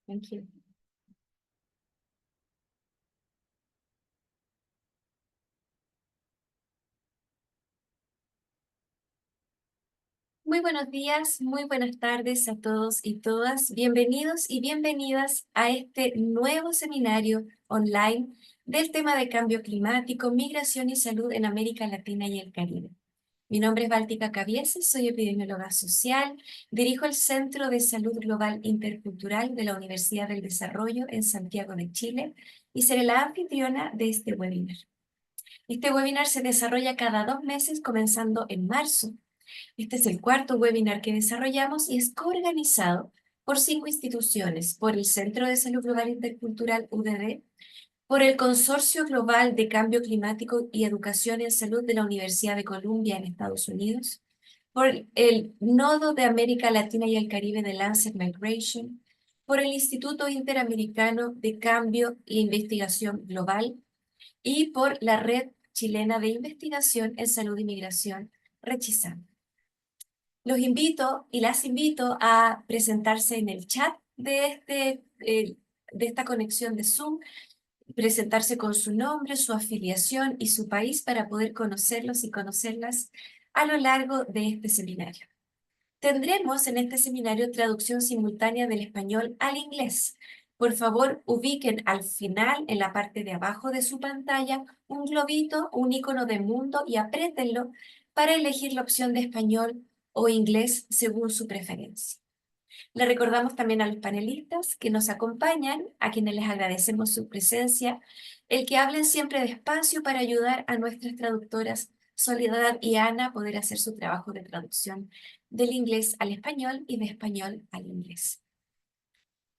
Thank you. Muy buenos días, muy buenas tardes a todos y todas. Bienvenidos y bienvenidas a este nuevo seminario online del tema de cambio climático, migración y salud en América Latina y el Caribe. Mi nombre es Báltica Cabieses, soy epidemióloga social, dirijo el Centro de Salud Global Intercultural de la Universidad del Desarrollo en Santiago de Chile y seré la anfitriona de este webinar. Este webinar se desarrolla cada 2 meses, comenzando en marzo. Este es el cuarto webinar que desarrollamos y es coorganizado por 5 instituciones, por el Centro de Salud Global Intercultural UDD, por el Consorcio Global de Cambio Climático y Educación en Salud de la Universidad de Columbia en Estados Unidos, por el Nodo de América Latina y el Caribe de Lancet Migration, por el Instituto Interamericano de Cambio e Investigación Global y por la Red Chilena de Investigación en Salud y Migración, RECHISAM. Los invito y las invito a presentarse en el chat de esta conexión de Zoom, presentarse con su nombre, su afiliación y su país para poder conocerlos y conocerlas a lo largo de este seminario. Tendremos en este seminario traducción simultánea del español al inglés. Por favor, ubiquen al final, en la parte de abajo de su pantalla, un globito, un icono de mundo y apriétenlo para elegir la opción de español o inglés según su preferencia. Le recordamos también a los panelistas que nos acompañan, a quienes les agradecemos su presencia, el que hablen siempre despacio para ayudar a nuestras traductoras Soledad y Ana a poder hacer su trabajo de traducción del inglés al español y de español al inglés.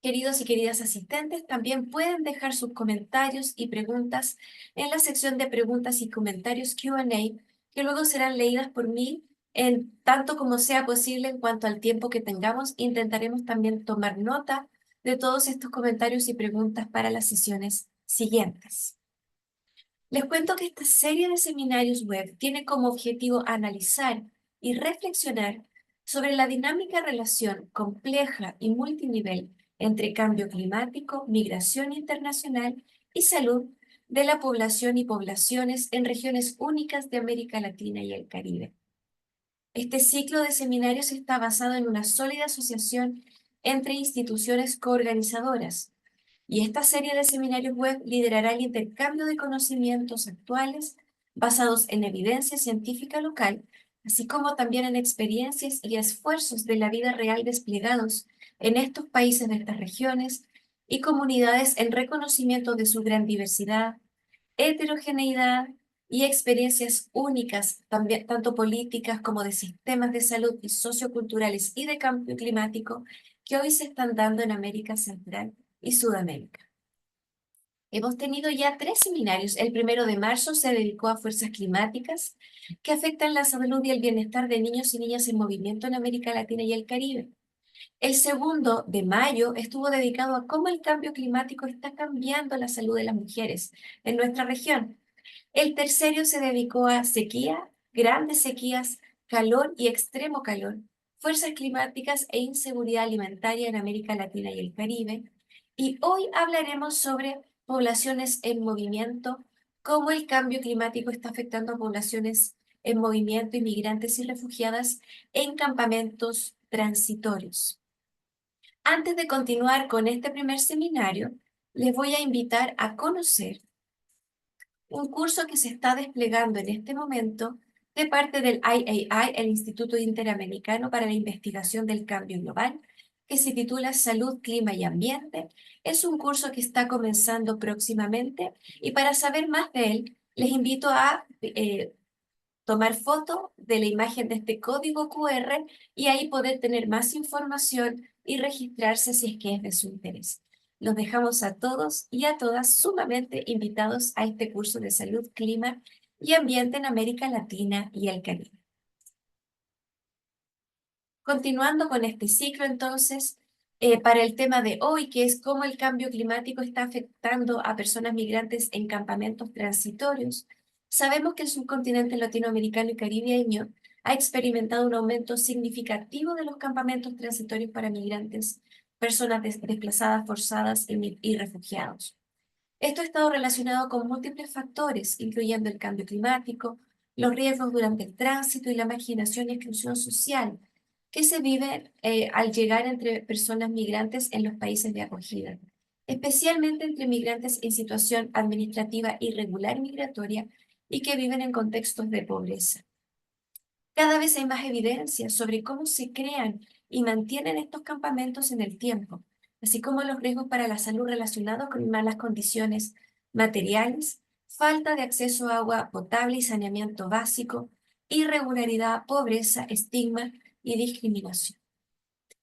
Queridos y queridas asistentes, también pueden dejar sus comentarios y preguntas en la sección de preguntas y comentarios Q&A, que luego serán leídas por mí en tanto como sea posible en cuanto al tiempo que tengamos. Intentaremos también tomar nota de todos estos comentarios y preguntas para las sesiones siguientes. Les cuento que esta serie de seminarios web tiene como objetivo analizar y reflexionar sobre la dinámica relación compleja y multinivel entre cambio climático, migración internacional y salud de la población y poblaciones en regiones únicas de América Latina y el Caribe. Este ciclo de seminarios está basado en una sólida asociación entre instituciones coorganizadoras, y esta serie de seminarios web liderará el intercambio de conocimientos actuales basados en evidencia científica local, así como también en experiencias y esfuerzos de la vida real desplegados en estos países de estas regiones y comunidades en reconocimiento de su gran diversidad, heterogeneidad y experiencias únicas, también, tanto políticas como de sistemas de salud y socioculturales y de cambio climático, que hoy se están dando en América Central y Sudamérica. Hemos tenido ya 3 seminarios. El 1 de marzo se dedicó a fuerzas climáticas que afectan la salud y el bienestar de niños y niñas en movimiento en América Latina y el Caribe. El 2 de mayo estuvo dedicado a cómo el cambio climático está cambiando la salud de las mujeres en nuestra región. El tercero se dedicó a sequía, grandes sequías, calor y extremo calor, fuerzas climáticas e inseguridad alimentaria en América Latina y el Caribe. Y hoy hablaremos sobre poblaciones en movimiento, cómo el cambio climático está afectando a poblaciones en movimiento, inmigrantes y refugiadas en campamentos transitorios. Antes de continuar con este primer seminario, les voy a invitar a conocer un curso que se está desplegando en este momento de parte del IAI, el Instituto Interamericano para la Investigación del Cambio Global, que se titula Salud, Clima y Ambiente. Es un curso que está comenzando próximamente y para saber más de él, les invito a tomar foto de la imagen de este código QR y ahí poder tener más información y registrarse si es que es de su interés. Los dejamos a todos y a todas sumamente invitados a este curso de salud, clima y ambiente en América Latina y el Caribe. Continuando con este ciclo, entonces, para el tema de hoy, que es cómo el cambio climático está afectando a personas migrantes en campamentos transitorios, sabemos que el subcontinente latinoamericano y caribeño ha experimentado un aumento significativo de los campamentos transitorios para migrantes personas desplazadas forzadas y refugiados. Esto ha estado relacionado con múltiples factores, incluyendo el cambio climático, los riesgos durante el tránsito y la marginación y exclusión social que se viven al llegar entre personas migrantes en los países de acogida, especialmente entre migrantes en situación administrativa irregular y migratoria y que viven en contextos de pobreza. Cada vez hay más evidencia sobre cómo se crean y mantienen estos campamentos en el tiempo, así como los riesgos para la salud relacionados con malas condiciones materiales, falta de acceso a agua potable y saneamiento básico, irregularidad, pobreza, estigma y discriminación.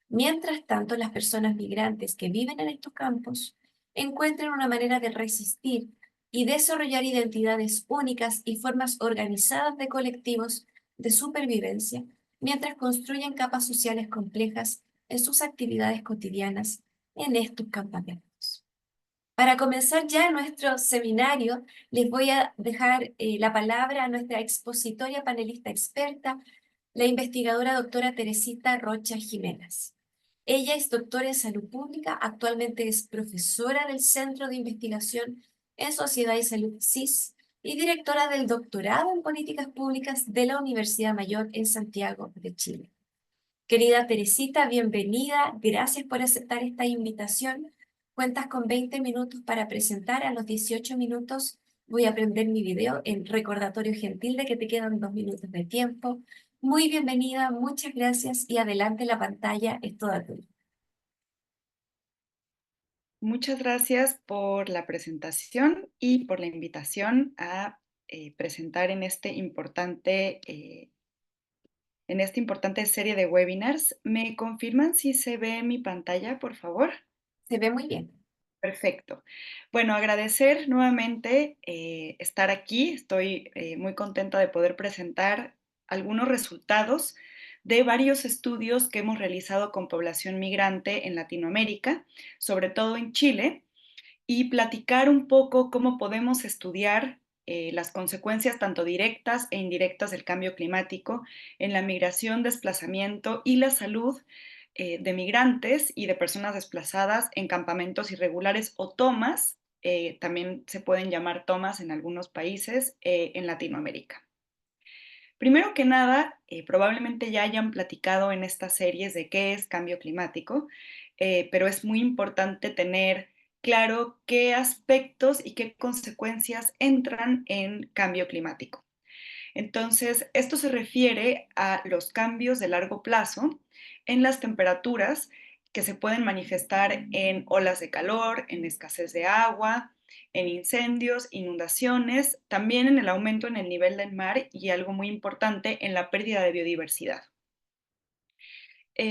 Mientras tanto, las personas migrantes que viven en estos campos encuentran una manera de resistir y desarrollar identidades únicas y formas organizadas de colectivos de supervivencia, mientras construyen capas sociales complejas en sus actividades cotidianas en estos campamentos. Para comenzar ya nuestro seminario, les voy a dejar la palabra a nuestra expositora panelista experta, la investigadora doctora Teresita Rocha Jiménez. Ella es doctora en salud pública, actualmente es profesora del Centro de Investigación en Sociedad y Salud CIS y directora del doctorado en políticas públicas de la Universidad Mayor en Santiago de Chile. Querida Teresita, bienvenida. Gracias por aceptar esta invitación. Cuentas con 20 minutos para presentar. A los 18 minutos voy a prender mi video en recordatorio gentil de que te quedan 2 minutos de tiempo. Muy bienvenida, muchas gracias y adelante la pantalla es toda tuya. Muchas gracias por la presentación y por la invitación a presentar en esta importante serie de webinars. ¿Me confirman si se ve mi pantalla, por favor? Se ve muy bien. Perfecto. Bueno, agradecer nuevamente estar aquí. Estoy muy contenta de poder presentar algunos resultados de varios estudios que hemos realizado con población migrante en Latinoamérica, sobre todo en Chile, y platicar un poco cómo podemos estudiar las consecuencias tanto directas e indirectas del cambio climático en la migración, desplazamiento y la salud de migrantes y de personas desplazadas en campamentos irregulares o tomas, también se pueden llamar tomas en algunos países en Latinoamérica. Primero que nada, probablemente ya hayan platicado en estas series de qué es cambio climático, pero es muy importante tener claro qué aspectos y qué consecuencias entran en cambio climático. Entonces, esto se refiere a los cambios de largo plazo en las temperaturas que se pueden manifestar en olas de calor, en escasez de agua, en incendios, inundaciones, también en el aumento en el nivel del mar y algo muy importante, en la pérdida de biodiversidad.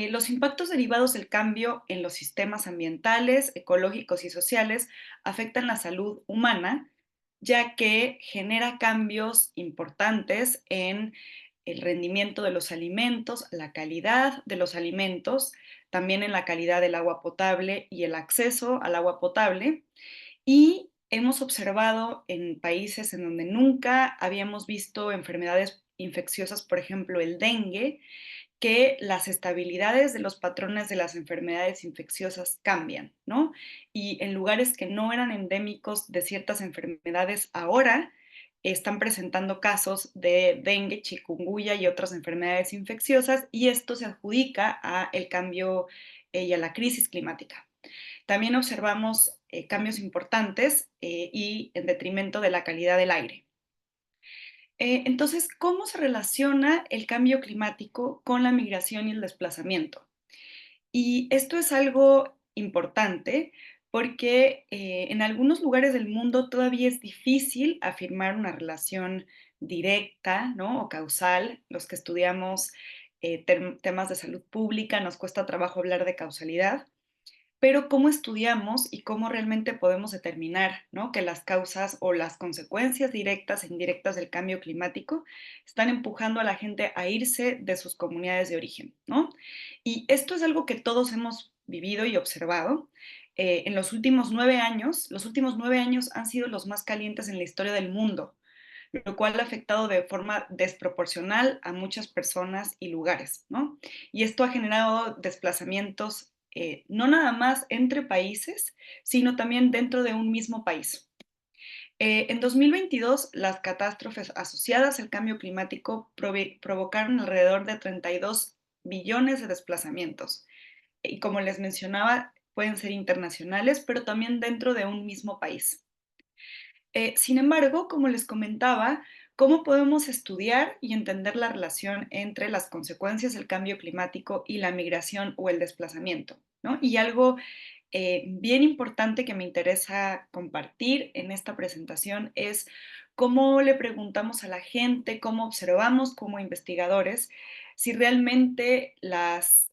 Los impactos derivados del cambio en los sistemas ambientales, ecológicos y sociales afectan la salud humana, ya que genera cambios importantes en el rendimiento de los alimentos, la calidad de los alimentos, también en la calidad del agua potable y el acceso al agua potable. Y hemos observado en países en donde nunca habíamos visto enfermedades infecciosas, por ejemplo, el dengue, que las estabilidades de los patrones de las enfermedades infecciosas cambian, ¿no? Y en lugares que no eran endémicos de ciertas enfermedades ahora están presentando casos de dengue, chikungunya y otras enfermedades infecciosas, y esto se adjudica a el cambio y a la crisis climática. También observamos cambios importantes y en detrimento de la calidad del aire. Entonces, ¿cómo se relaciona el cambio climático con la migración y el desplazamiento? Y esto es algo importante porque en algunos lugares del mundo todavía es difícil afirmar una relación directa, ¿no? O causal. Los que estudiamos temas de salud pública nos cuesta trabajo hablar de causalidad, pero cómo estudiamos y cómo realmente podemos determinar, ¿no?, que las causas o las consecuencias directas e indirectas del cambio climático están empujando a la gente a irse de sus comunidades de origen, ¿no? Y esto es algo que todos hemos vivido y observado. En los últimos 9 años han sido los más calientes en la historia del mundo, lo cual ha afectado de forma desproporcional a muchas personas y lugares, ¿no? Y esto ha generado desplazamientos no nada más entre países, sino también dentro de un mismo país. En 2022, las catástrofes asociadas al cambio climático provocaron alrededor de 32 billones de desplazamientos. Y como les mencionaba, pueden ser internacionales, pero también dentro de un mismo país. Sin embargo, como les comentaba, ¿cómo podemos estudiar y entender la relación entre las consecuencias del cambio climático y la migración o el desplazamiento? ¿No? Y algo bien importante que me interesa compartir en esta presentación es cómo le preguntamos a la gente, cómo observamos como investigadores si realmente las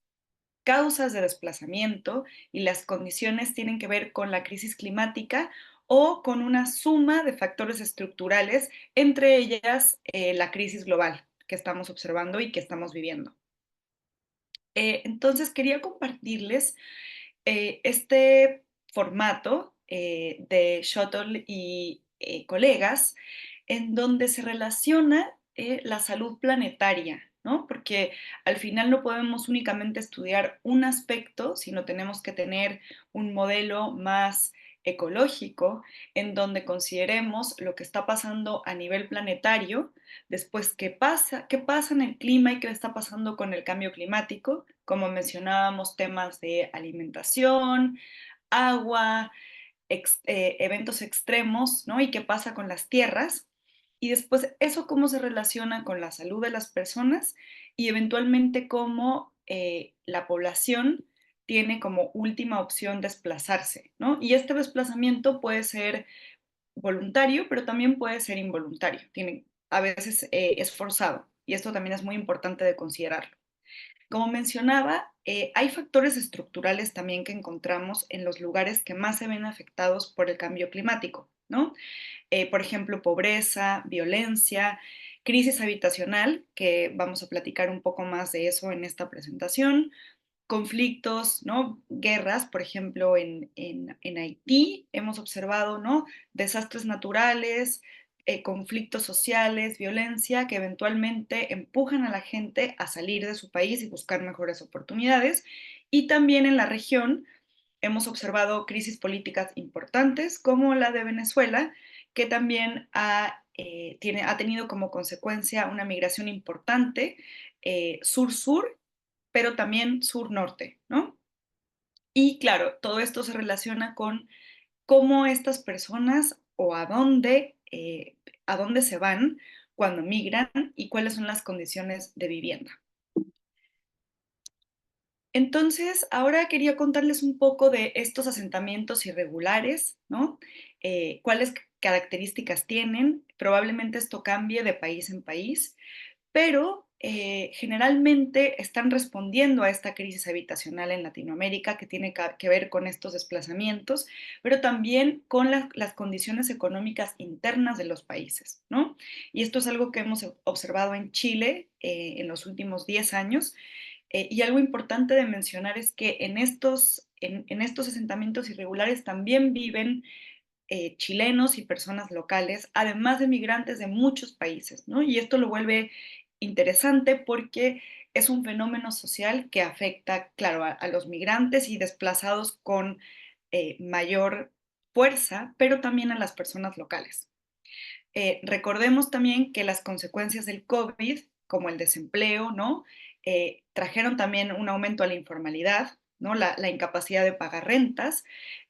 causas de desplazamiento y las condiciones tienen que ver con la crisis climática o con una suma de factores estructurales, entre ellas la crisis global que estamos observando y que estamos viviendo. Entonces, quería compartirles este formato de Shuttle y colegas, en donde se relaciona la salud planetaria, ¿no? Porque al final no podemos únicamente estudiar un aspecto, sino tenemos que tener un modelo más ecológico en donde consideremos lo que está pasando a nivel planetario, después qué pasa en el clima y qué está pasando con el cambio climático, como mencionábamos, temas de alimentación, agua, eventos extremos, ¿no? Y qué pasa con las tierras. Y después eso cómo se relaciona con la salud de las personas y eventualmente cómo la población tiene como última opción desplazarse, ¿no? Y este desplazamiento puede ser voluntario, pero también puede ser involuntario. A veces es forzado y esto también es muy importante de considerarlo. Como mencionaba, hay factores estructurales también que encontramos en los lugares que más se ven afectados por el cambio climático, ¿no? Por ejemplo, pobreza, violencia, crisis habitacional, que vamos a platicar un poco más de eso en esta presentación, conflictos, ¿no? Guerras, por ejemplo, en Haití hemos observado, ¿no? Desastres naturales, conflictos sociales, violencia, que eventualmente empujan a la gente a salir de su país y buscar mejores oportunidades. Y también en la región hemos observado crisis políticas importantes, como la de Venezuela, que también ha tenido como consecuencia una migración importante sur-sur, pero también sur-norte, ¿no? Y claro, todo esto se relaciona con cómo estas personas o a dónde se van cuando migran y cuáles son las condiciones de vivienda. Entonces, ahora quería contarles un poco de estos asentamientos irregulares, ¿no? Cuáles características tienen. Probablemente esto cambie de país en país, pero generalmente están respondiendo a esta crisis habitacional en Latinoamérica que tiene que ver con estos desplazamientos, pero también con las condiciones económicas internas de los países, ¿no? Y esto es algo que hemos observado en Chile en los últimos 10 años. Y algo importante de mencionar es que en estos asentamientos irregulares también viven chilenos y personas locales, además de migrantes de muchos países, ¿no? Y esto lo vuelve interesante porque es un fenómeno social que afecta, claro, a los migrantes y desplazados con mayor fuerza, pero también a las personas locales. Recordemos también que las consecuencias del COVID, como el desempleo, ¿no? Trajeron también un aumento a la informalidad, ¿no? La incapacidad de pagar rentas,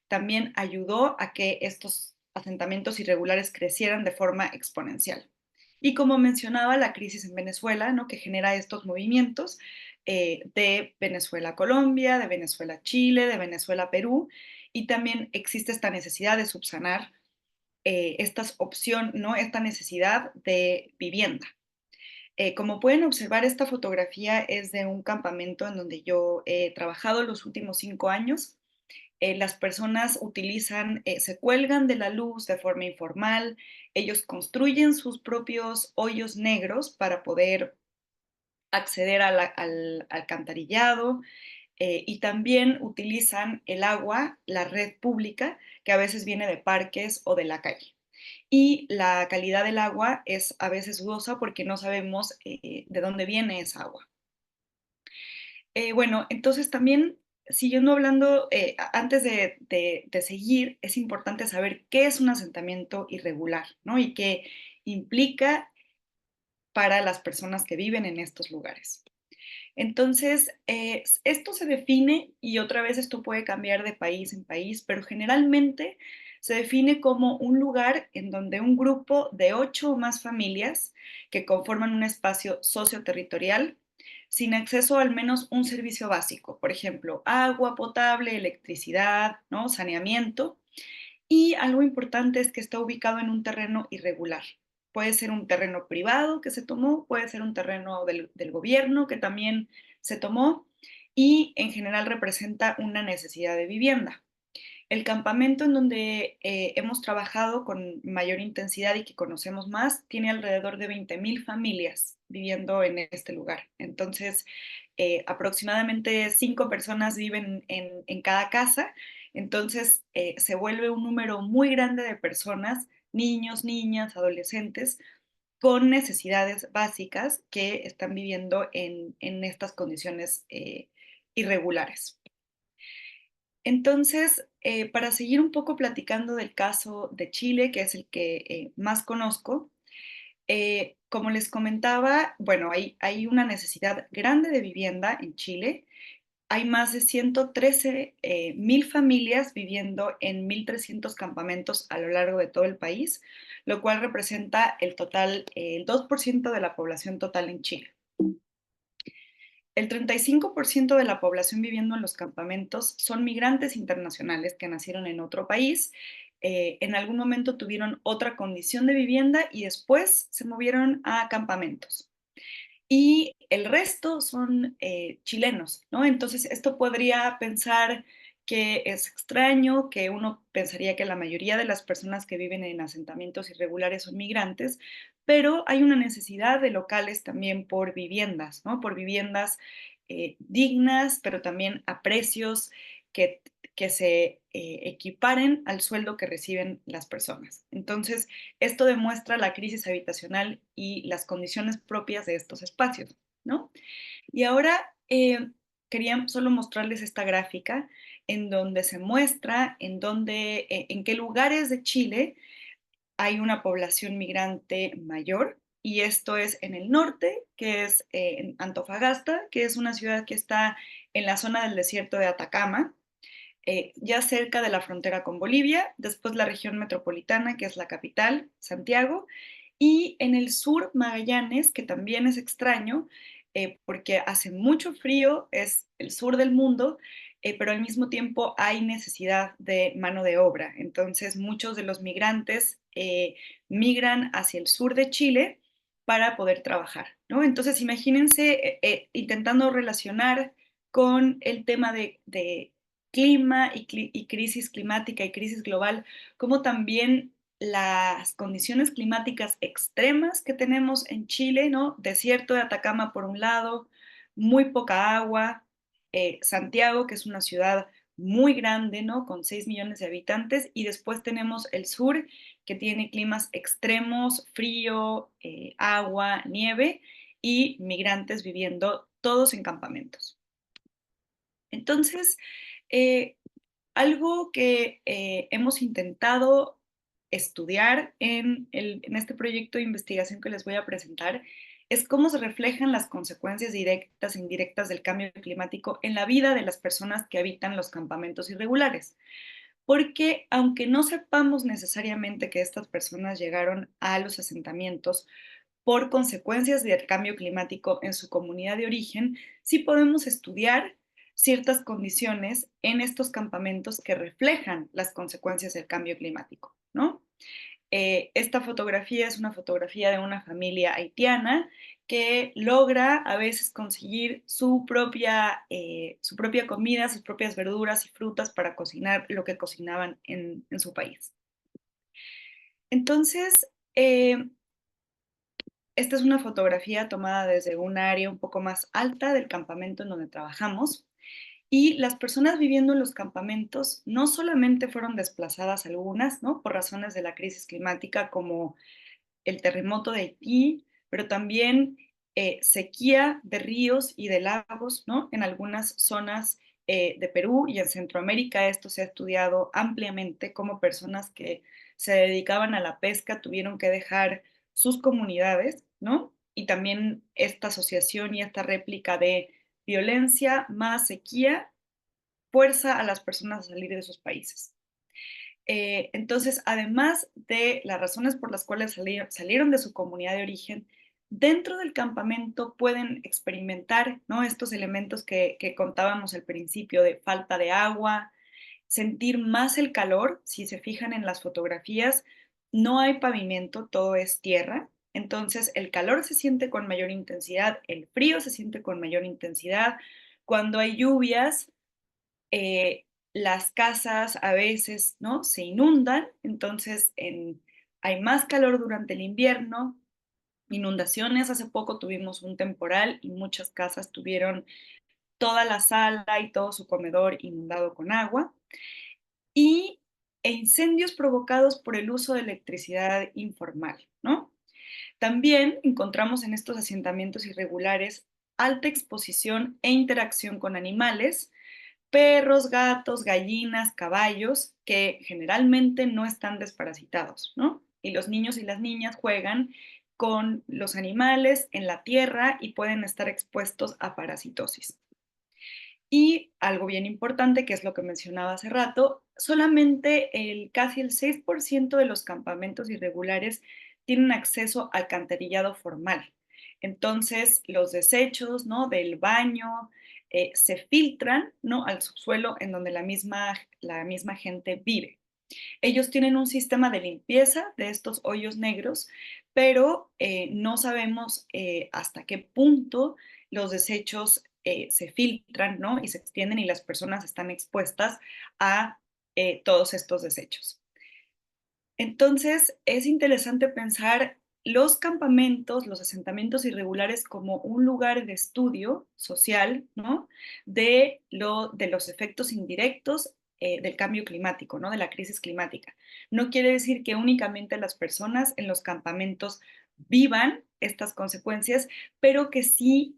también ayudó a que estos asentamientos irregulares crecieran de forma exponencial. Y como mencionaba, la crisis en Venezuela, ¿no? Que genera estos movimientos de Venezuela a Colombia, de Venezuela a Chile, de Venezuela a Perú, y también existe esta necesidad de subsanar ¿no? Esta necesidad de vivienda. Como pueden observar, esta fotografía es de un campamento en donde yo he trabajado los últimos 5 años. Las personas se cuelgan de la luz de forma informal, ellos construyen sus propios hoyos negros para poder acceder al alcantarillado, y también utilizan el agua, la red pública, que a veces viene de parques o de la calle. Y la calidad del agua es a veces dudosa porque no sabemos de dónde viene esa agua. Bueno, entonces también siguiendo hablando, antes de seguir, es importante saber qué es un asentamiento irregular, ¿no? Y qué implica para las personas que viven en estos lugares. Entonces, esto se define, y otra vez esto puede cambiar de país en país, pero generalmente se define como un lugar en donde un grupo de 8 o más familias que conforman un espacio socioterritorial sin acceso a al menos un servicio básico, por ejemplo, agua potable, electricidad, ¿no? Saneamiento, y algo importante es que está ubicado en un terreno irregular. Puede ser un terreno privado que se tomó, puede ser un terreno del gobierno que también se tomó y en general representa una necesidad de vivienda. El campamento en donde hemos trabajado con mayor intensidad y que conocemos más tiene alrededor de 20,000 familias viviendo en este lugar. Entonces, aproximadamente 5 personas viven en cada casa, entonces se vuelve un número muy grande de personas, niños, niñas, adolescentes, con necesidades básicas que están viviendo en estas condiciones irregulares. Entonces, para seguir un poco platicando del caso de Chile, que es el que más conozco, como les comentaba, bueno, hay una necesidad grande de vivienda en Chile. Hay más de 113 mil familias viviendo en 1,300 campamentos a lo largo de todo el país, lo cual representa el total, el 2% de la población total en Chile. El 35% de la población viviendo en los campamentos son migrantes internacionales que nacieron en otro país, en algún momento tuvieron otra condición de vivienda y después se movieron a campamentos. Y el resto son chilenos, ¿no? Entonces, esto podría pensar que es extraño, que uno pensaría que la mayoría de las personas que viven en asentamientos irregulares son migrantes, pero hay una necesidad de locales también por viviendas, ¿no? Por viviendas dignas, pero también a precios que, que se equiparen al sueldo que reciben las personas. Entonces, esto demuestra la crisis habitacional y las condiciones propias de estos espacios, ¿no? Y ahora quería solo mostrarles esta gráfica en donde se muestra en qué lugares de Chile hay una población migrante mayor. Y esto es en el norte, que es en Antofagasta, que es una ciudad que está en la zona del desierto de Atacama, ya cerca de la frontera con Bolivia, después la región metropolitana, que es la capital, Santiago, y en el sur Magallanes, que también es extraño, porque hace mucho frío, es el sur del mundo, pero al mismo tiempo hay necesidad de mano de obra. Entonces, muchos de los migrantes migran hacia el sur de Chile para poder trabajar, ¿no? Entonces, imagínense intentando relacionar con el tema de clima y crisis climática y crisis global, como también las condiciones climáticas extremas que tenemos en Chile, ¿no? Desierto de Atacama por un lado, muy poca agua, Santiago, que es una ciudad muy grande, ¿no? Con 6 millones de habitantes, y después tenemos el sur, que tiene climas extremos, frío, agua, nieve, y migrantes viviendo todos en campamentos. Entonces, eh, algo que hemos intentado estudiar en este proyecto de investigación que les voy a presentar es cómo se reflejan las consecuencias directas e indirectas del cambio climático en la vida de las personas que habitan los campamentos irregulares. Porque aunque no sepamos necesariamente que estas personas llegaron a los asentamientos por consecuencias del cambio climático en su comunidad de origen, sí podemos estudiar ciertas condiciones en estos campamentos que reflejan las consecuencias del cambio climático, ¿no? Esta fotografía es una fotografía de una familia haitiana que logra a veces conseguir su propia comida, sus propias verduras y frutas para cocinar lo que cocinaban en su país. Entonces, esta es una fotografía tomada desde un área un poco más alta del campamento en donde trabajamos. Y las personas viviendo en los campamentos no solamente fueron desplazadas algunas, ¿no? Por razones de la crisis climática como el terremoto de Haití, pero también sequía de ríos y de lagos, ¿no? En algunas zonas de Perú y en Centroamérica esto se ha estudiado ampliamente, cómo personas que se dedicaban a la pesca tuvieron que dejar sus comunidades, ¿no? Y también esta asociación y esta réplica de violencia más sequía fuerza a las personas a salir de sus países. Entonces, además de las razones por las cuales salieron de su comunidad de origen, dentro del campamento pueden experimentar, ¿no?, estos elementos que contábamos al principio de falta de agua, sentir más el calor. Si se fijan en las fotografías, no hay pavimento, todo es tierra. Entonces, el calor se siente con mayor intensidad, el frío se siente con mayor intensidad. Cuando hay lluvias, eh, las casas a veces, ¿no?, se inundan, entonces hay más calor durante el invierno, inundaciones. Hace poco tuvimos un temporal y muchas casas tuvieron toda la sala y todo su comedor inundado con agua. Y incendios provocados por el uso de electricidad informal, ¿no? También encontramos en estos asentamientos irregulares alta exposición e interacción con animales, perros, gatos, gallinas, caballos, que generalmente no están desparasitados, ¿no? Y los niños y las niñas juegan con los animales en la tierra y pueden estar expuestos a parasitosis. Y algo bien importante, que es lo que mencionaba hace rato, solamente casi el 6% de los campamentos irregulares tienen acceso al alcantarillado formal. Entonces, los desechos, ¿no?, del baño se filtran, ¿no?, al subsuelo en donde la misma gente vive. Ellos tienen un sistema de limpieza de estos hoyos negros, pero no sabemos hasta qué punto los desechos se filtran, ¿no?, y se extienden y las personas están expuestas a todos estos desechos. Entonces, es interesante pensar los campamentos, los asentamientos irregulares como un lugar de estudio social, ¿no?, de los efectos indirectos del cambio climático, ¿no?, de la crisis climática. No quiere decir que únicamente las personas en los campamentos vivan estas consecuencias, pero que sí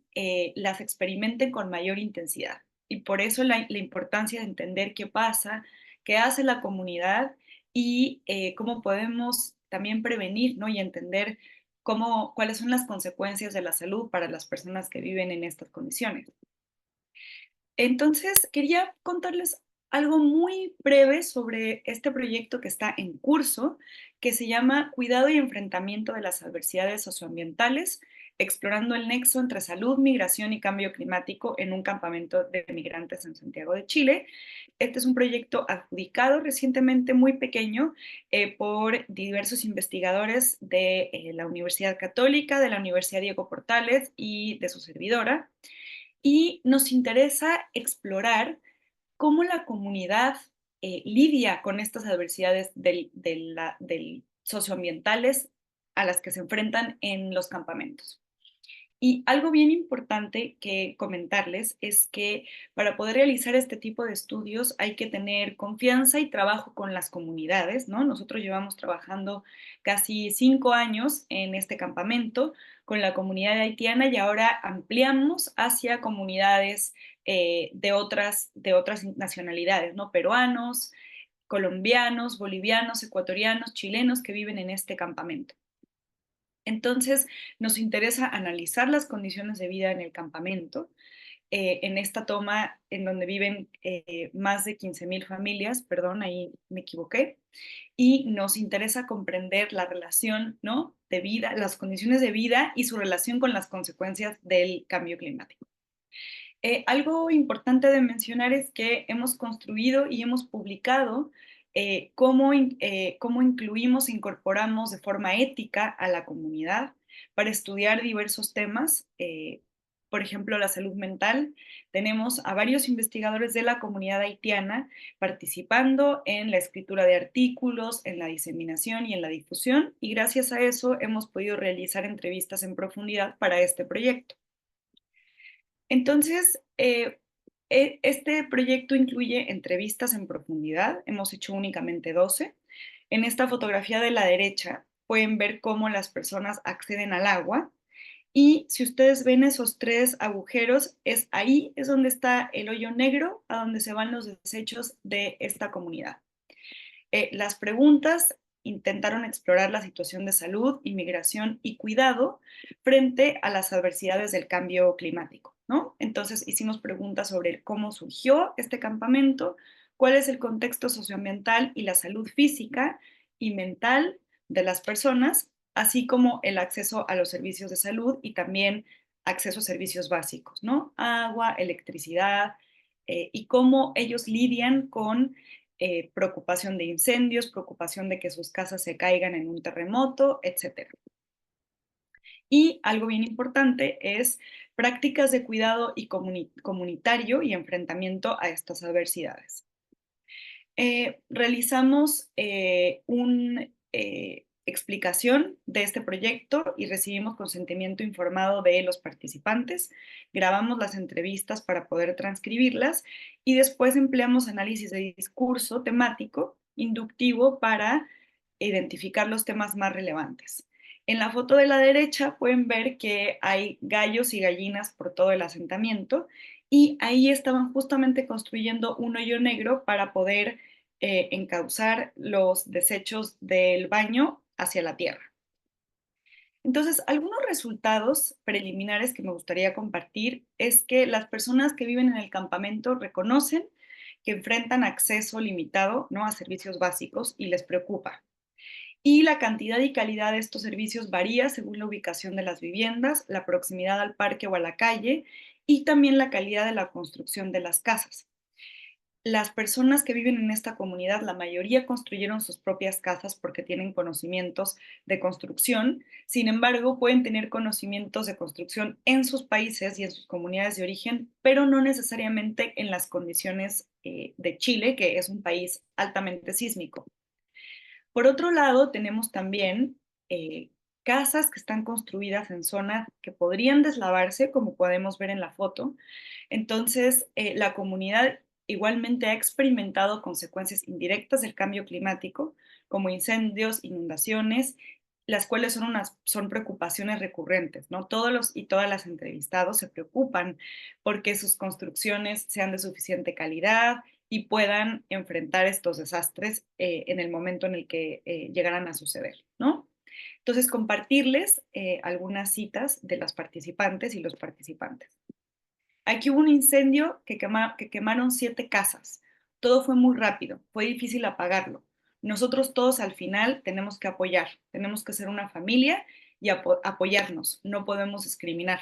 las experimenten con mayor intensidad. Y por eso la importancia de entender qué pasa, qué hace la comunidad y cómo podemos también prevenir, ¿no?, y entender cuáles son las consecuencias de la salud para las personas que viven en estas condiciones. Entonces, quería contarles algo muy breve sobre este proyecto que está en curso, que se llama Cuidado y enfrentamiento de las adversidades socioambientales, explorando el nexo entre salud, migración y cambio climático en un campamento de migrantes en Santiago de Chile. Este es un proyecto adjudicado recientemente, muy pequeño, por diversos investigadores de la Universidad Católica, de la Universidad Diego Portales y de su servidora. Y nos interesa explorar cómo la comunidad lidia con estas adversidades socioambientales a las que se enfrentan en los campamentos. Y algo bien importante que comentarles es que para poder realizar este tipo de estudios hay que tener confianza y trabajo con las comunidades, ¿no? Nosotros llevamos trabajando casi 5 años en este campamento con la comunidad haitiana y ahora ampliamos hacia comunidades de otras nacionalidades, ¿no? Peruanos, colombianos, bolivianos, ecuatorianos, chilenos que viven en este campamento. Entonces, nos interesa analizar las condiciones de vida en el campamento, en esta toma en donde viven más de 15,000 familias, perdón, ahí me equivoqué, y nos interesa comprender la relación, ¿no?, de vida, las condiciones de vida y su relación con las consecuencias del cambio climático. Algo importante de mencionar es que hemos construido y hemos publicado cómo incluimos e incorporamos de forma ética a la comunidad para estudiar diversos temas. Por ejemplo, la salud mental. Tenemos a varios investigadores de la comunidad haitiana participando en la escritura de artículos, en la diseminación y en la difusión, y gracias a eso hemos podido realizar entrevistas en profundidad para este proyecto. Entonces, este proyecto incluye entrevistas en profundidad, hemos hecho únicamente 12. En esta fotografía de la derecha pueden ver cómo las personas acceden al agua Y si ustedes ven esos tres agujeros, ahí es donde está el hoyo negro, a donde se van los desechos de esta comunidad. Las preguntas intentaron explorar la situación de salud, inmigración y cuidado frente a las adversidades del cambio climático, ¿no? Entonces hicimos preguntas sobre cómo surgió este campamento, cuál es el contexto socioambiental y la salud física y mental de las personas, así como el acceso a los servicios de salud y también acceso a servicios básicos, ¿no? Agua, electricidad, y cómo ellos lidian con preocupación de incendios, preocupación de que sus casas se caigan en un terremoto, etcétera. Y algo bien importante es prácticas de cuidado y comunitario y enfrentamiento a estas adversidades. Realizamos una explicación de este proyecto y recibimos consentimiento informado de los participantes. Grabamos las entrevistas para poder transcribirlas y después empleamos análisis de discurso temático inductivo para identificar los temas más relevantes. En la foto de la derecha pueden ver que hay gallos y gallinas por todo el asentamiento y ahí estaban justamente construyendo un hoyo negro para poder encauzar los desechos del baño hacia la tierra. Entonces, algunos resultados preliminares que me gustaría compartir es que las personas que viven en el campamento reconocen que enfrentan acceso limitado, ¿no?, a servicios básicos y les preocupa. Y la cantidad y calidad de estos servicios varía según la ubicación de las viviendas, la proximidad al parque o a la calle y también la calidad de la construcción de las casas. Las personas que viven en esta comunidad, la mayoría construyeron sus propias casas porque tienen conocimientos de construcción. Sin embargo, pueden tener conocimientos de construcción en sus países y en sus comunidades de origen, pero no necesariamente en las condiciones de Chile, que es un país altamente sísmico. Por otro lado, tenemos también casas que están construidas en zonas que podrían deslavarse, como podemos ver en la foto. Entonces, la comunidad igualmente ha experimentado consecuencias indirectas del cambio climático, como incendios, inundaciones, las cuales son preocupaciones recurrentes, ¿no? Todos los y todas las entrevistados se preocupan porque sus construcciones sean de suficiente calidad y puedan enfrentar estos desastres en el momento en el que llegaran a suceder, ¿no? Entonces, compartirles algunas citas de las participantes y los participantes. Aquí hubo un incendio que quemaron 7 casas. Todo fue muy rápido, fue difícil apagarlo. Nosotros todos al final tenemos que apoyar, tenemos que ser una familia y apoyarnos, no podemos discriminar.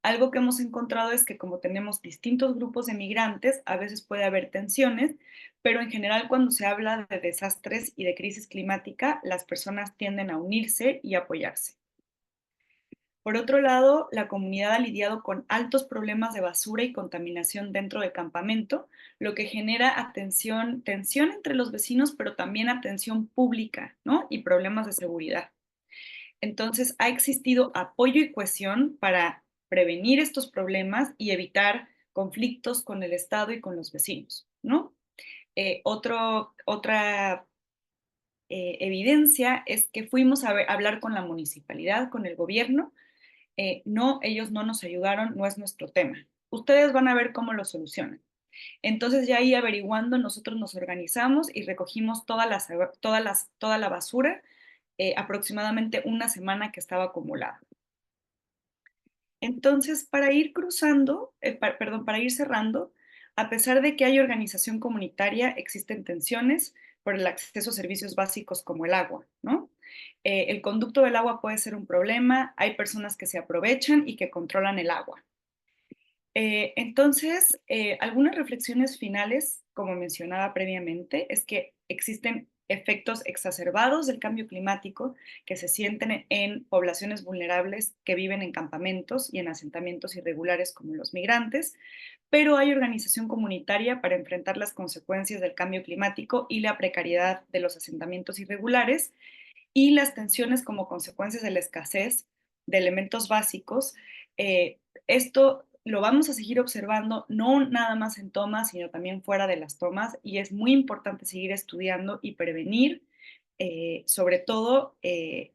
Algo que hemos encontrado es que como tenemos distintos grupos de migrantes, a veces puede haber tensiones, pero en general cuando se habla de desastres y de crisis climática, las personas tienden a unirse y apoyarse. Por otro lado, la comunidad ha lidiado con altos problemas de basura y contaminación dentro del campamento, lo que genera tensión entre los vecinos, pero también atención pública, ¿no?, y problemas de seguridad. Entonces, ha existido apoyo y cohesión para prevenir estos problemas y evitar conflictos con el Estado y con los vecinos, ¿no? Otra evidencia es que fuimos a hablar con la municipalidad, con el gobierno. No, ellos no nos ayudaron, no es nuestro tema. Ustedes van a ver cómo lo solucionan. Entonces, ya ahí averiguando, nosotros nos organizamos y recogimos toda la basura, aproximadamente una semana que estaba acumulada. Entonces, para ir para ir cerrando, a pesar de que hay organización comunitaria, existen tensiones por el acceso a servicios básicos como el agua, ¿no? El conducto del agua puede ser un problema, hay personas que se aprovechan y que controlan el agua. Entonces, algunas reflexiones finales, como mencionaba previamente, es que existen efectos exacerbados del cambio climático que se sienten en poblaciones vulnerables que viven en campamentos y en asentamientos irregulares como los migrantes, pero hay organización comunitaria para enfrentar las consecuencias del cambio climático y la precariedad de los asentamientos irregulares y las tensiones como consecuencias de la escasez de elementos básicos. Esto lo vamos a seguir observando, no nada más en tomas, sino también fuera de las tomas, y es muy importante seguir estudiando y prevenir, sobre todo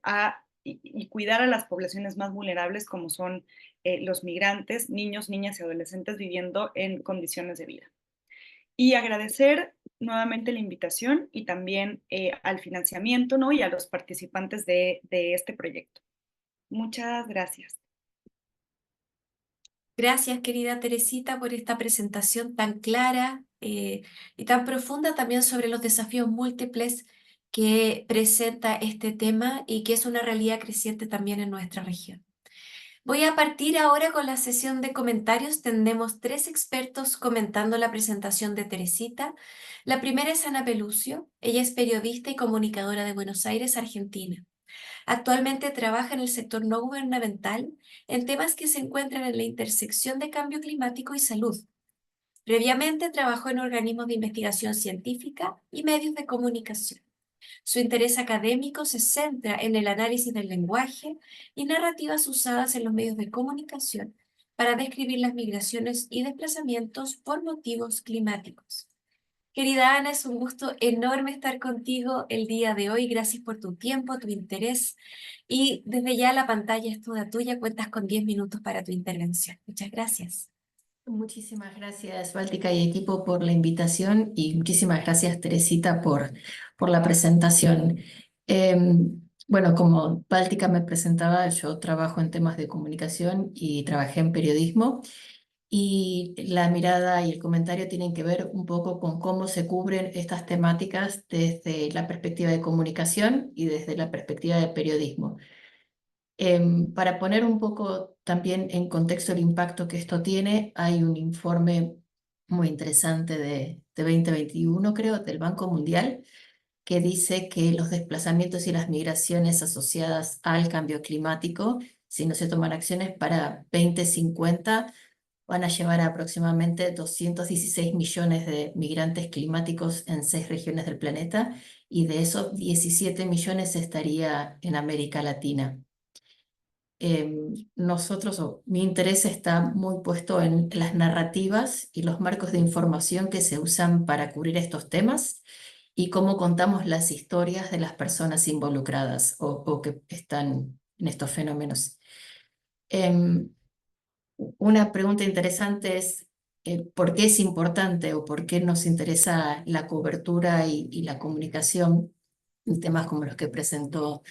a y cuidar a las poblaciones más vulnerables como son los migrantes, niños, niñas y adolescentes viviendo en condiciones de vida. Y agradecer nuevamente la invitación y también al financiamiento, ¿no? Y a los participantes de este proyecto. Muchas gracias. Gracias, querida Teresita, por esta presentación tan clara y tan profunda también sobre los desafíos múltiples que presenta este tema y que es una realidad creciente también en nuestra región. Voy a partir ahora con la sesión de comentarios. Tendremos tres expertos comentando la presentación de Teresita. La primera es Ana Pelucio. Ella es periodista y comunicadora de Buenos Aires, Argentina. Actualmente trabaja en el sector no gubernamental en temas que se encuentran en la intersección de cambio climático y salud. Previamente trabajó en organismos de investigación científica y medios de comunicación. Su interés académico se centra en el análisis del lenguaje y narrativas usadas en los medios de comunicación para describir las migraciones y desplazamientos por motivos climáticos. Querida Ana, es un gusto enorme estar contigo el día de hoy. Gracias por tu tiempo, tu interés. Y desde ya la pantalla es toda tuya. Cuentas con 10 minutos para tu intervención. Muchas gracias. Muchísimas gracias, Báltica y equipo, por la invitación y muchísimas gracias, Teresita, por la presentación. Bueno, como Báltica me presentaba, yo trabajo en temas de comunicación y trabajé en periodismo y la mirada y el comentario tienen que ver un poco con cómo se cubren estas temáticas desde la perspectiva de comunicación y desde la perspectiva de periodismo. Para poner un poco también en contexto el impacto que esto tiene, hay un informe muy interesante de 2021, creo, del Banco Mundial, que dice que los desplazamientos y las migraciones asociadas al cambio climático, si no se toman acciones para 2050, van a llevar a aproximadamente 216 millones de migrantes climáticos en 6 regiones del planeta, y de esos 17 millones estaría en América Latina. Nosotros, o mi interés está muy puesto en las narrativas y los marcos de información que se usan para cubrir estos temas y cómo contamos las historias de las personas involucradas o que están en estos fenómenos. Em, una pregunta interesante es ¿por qué es importante o por qué nos interesa la cobertura y la comunicación en temas como los que presentó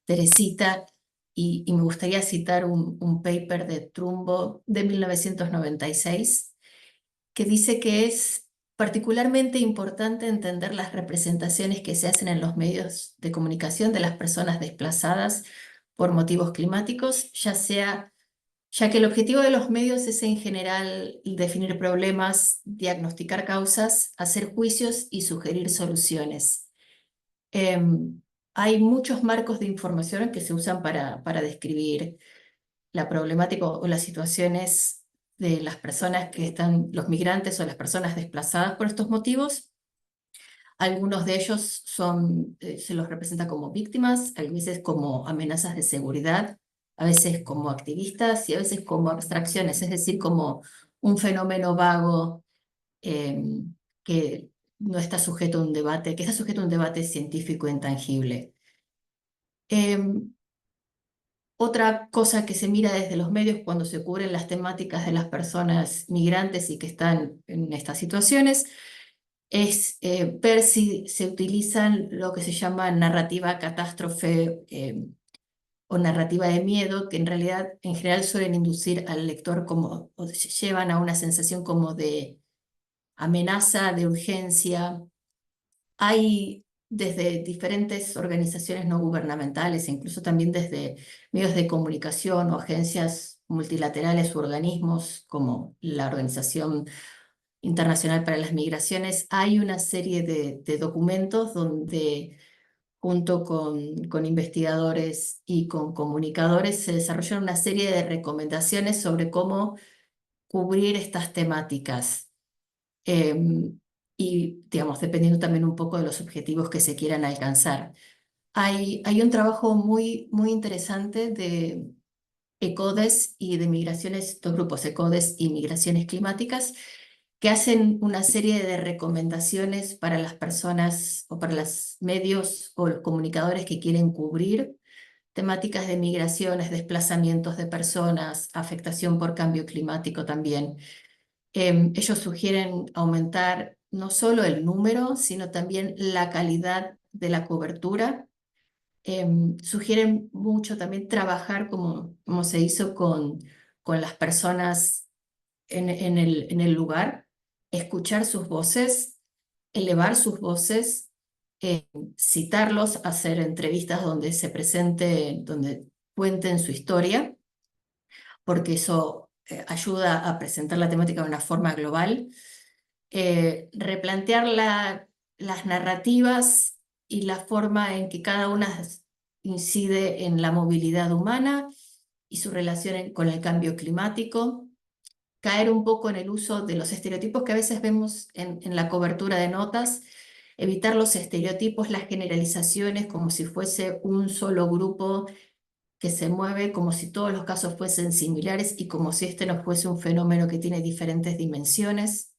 Teresita? Y me gustaría citar un paper de Trumbo de 1996 que dice que es particularmente importante entender las representaciones que se hacen en los medios de comunicación de las personas desplazadas por motivos climáticos, ya que el objetivo de los medios es en general definir problemas, diagnosticar causas, hacer juicios y sugerir soluciones. Hay muchos marcos de información que se usan para describir la problemática o las situaciones de las personas que están, los migrantes o las personas desplazadas por estos motivos. Algunos de ellos se los representa como víctimas, a veces como amenazas de seguridad, a veces como activistas y a veces como abstracciones, es decir, como un fenómeno vago que no está sujeto a un debate, que está sujeto a un debate científico intangible. Otra cosa que se mira desde los medios cuando se cubren las temáticas de las personas migrantes y que están en estas situaciones es ver si se utilizan lo que se llama narrativa catástrofe o narrativa de miedo, que en realidad en general suelen inducir al lector como, o llevan a una sensación como de amenaza, de urgencia. Hay desde diferentes organizaciones no gubernamentales, incluso también desde medios de comunicación o agencias multilaterales u organismos como la Organización Internacional para las Migraciones, hay una serie de documentos donde junto con investigadores y con comunicadores se desarrollaron una serie de recomendaciones sobre cómo cubrir estas temáticas. Y, digamos, dependiendo también un poco de los objetivos que se quieran alcanzar. Hay un trabajo muy interesante de ECODES y de migraciones, dos grupos, ECODES y migraciones climáticas, que hacen una serie de recomendaciones para las personas o para los medios o los comunicadores que quieren cubrir temáticas de migraciones, desplazamientos de personas, afectación por cambio climático también. Ellos sugieren aumentar no solo el número, sino también la calidad de la cobertura. Sugieren mucho también trabajar como se hizo con las personas en el lugar, escuchar sus voces, elevar sus voces, eh, citarlos, hacer entrevistas donde se presente, donde cuenten su historia, porque eso ayuda a presentar la temática de una forma global. Replantear las narrativas y la forma en que cada una incide en la movilidad humana y su relación con el cambio climático. Caer un poco en el uso de los estereotipos que a veces vemos en la cobertura de notas, evitar los estereotipos, las generalizaciones, como si fuese un solo grupo que se mueve, como si todos los casos fuesen similares y como si este no fuese un fenómeno que tiene diferentes dimensiones,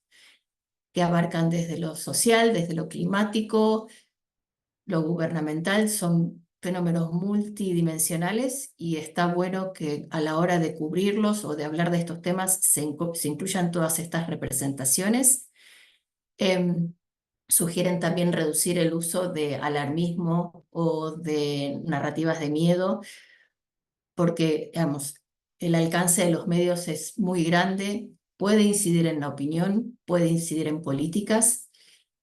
que abarcan desde lo social, desde lo climático, lo gubernamental, son fenómenos multidimensionales y está bueno que a la hora de cubrirlos o de hablar de estos temas se incluyan todas estas representaciones. Em, Sugieren también reducir el uso de alarmismo o de narrativas de miedo, porque, digamos, el alcance de los medios es muy grande, puede incidir en la opinión, puede incidir en políticas,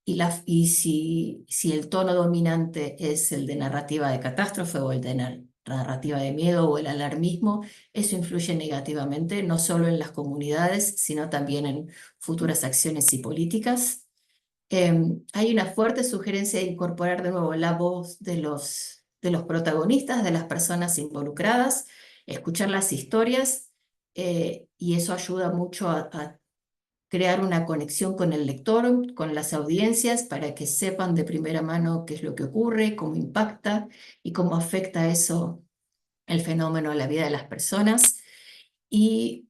y si el tono dominante es el de narrativa de catástrofe o el de narrativa de miedo o el alarmismo, eso influye negativamente no solo en las comunidades, sino también en futuras acciones y políticas. Hay una fuerte sugerencia de incorporar de nuevo la voz de los protagonistas, de las personas involucradas, escuchar las historias, y eso ayuda mucho a crear una conexión con el lector, con las audiencias, para que sepan de primera mano qué es lo que ocurre, cómo impacta y cómo afecta eso el fenómeno a la vida de las personas. Y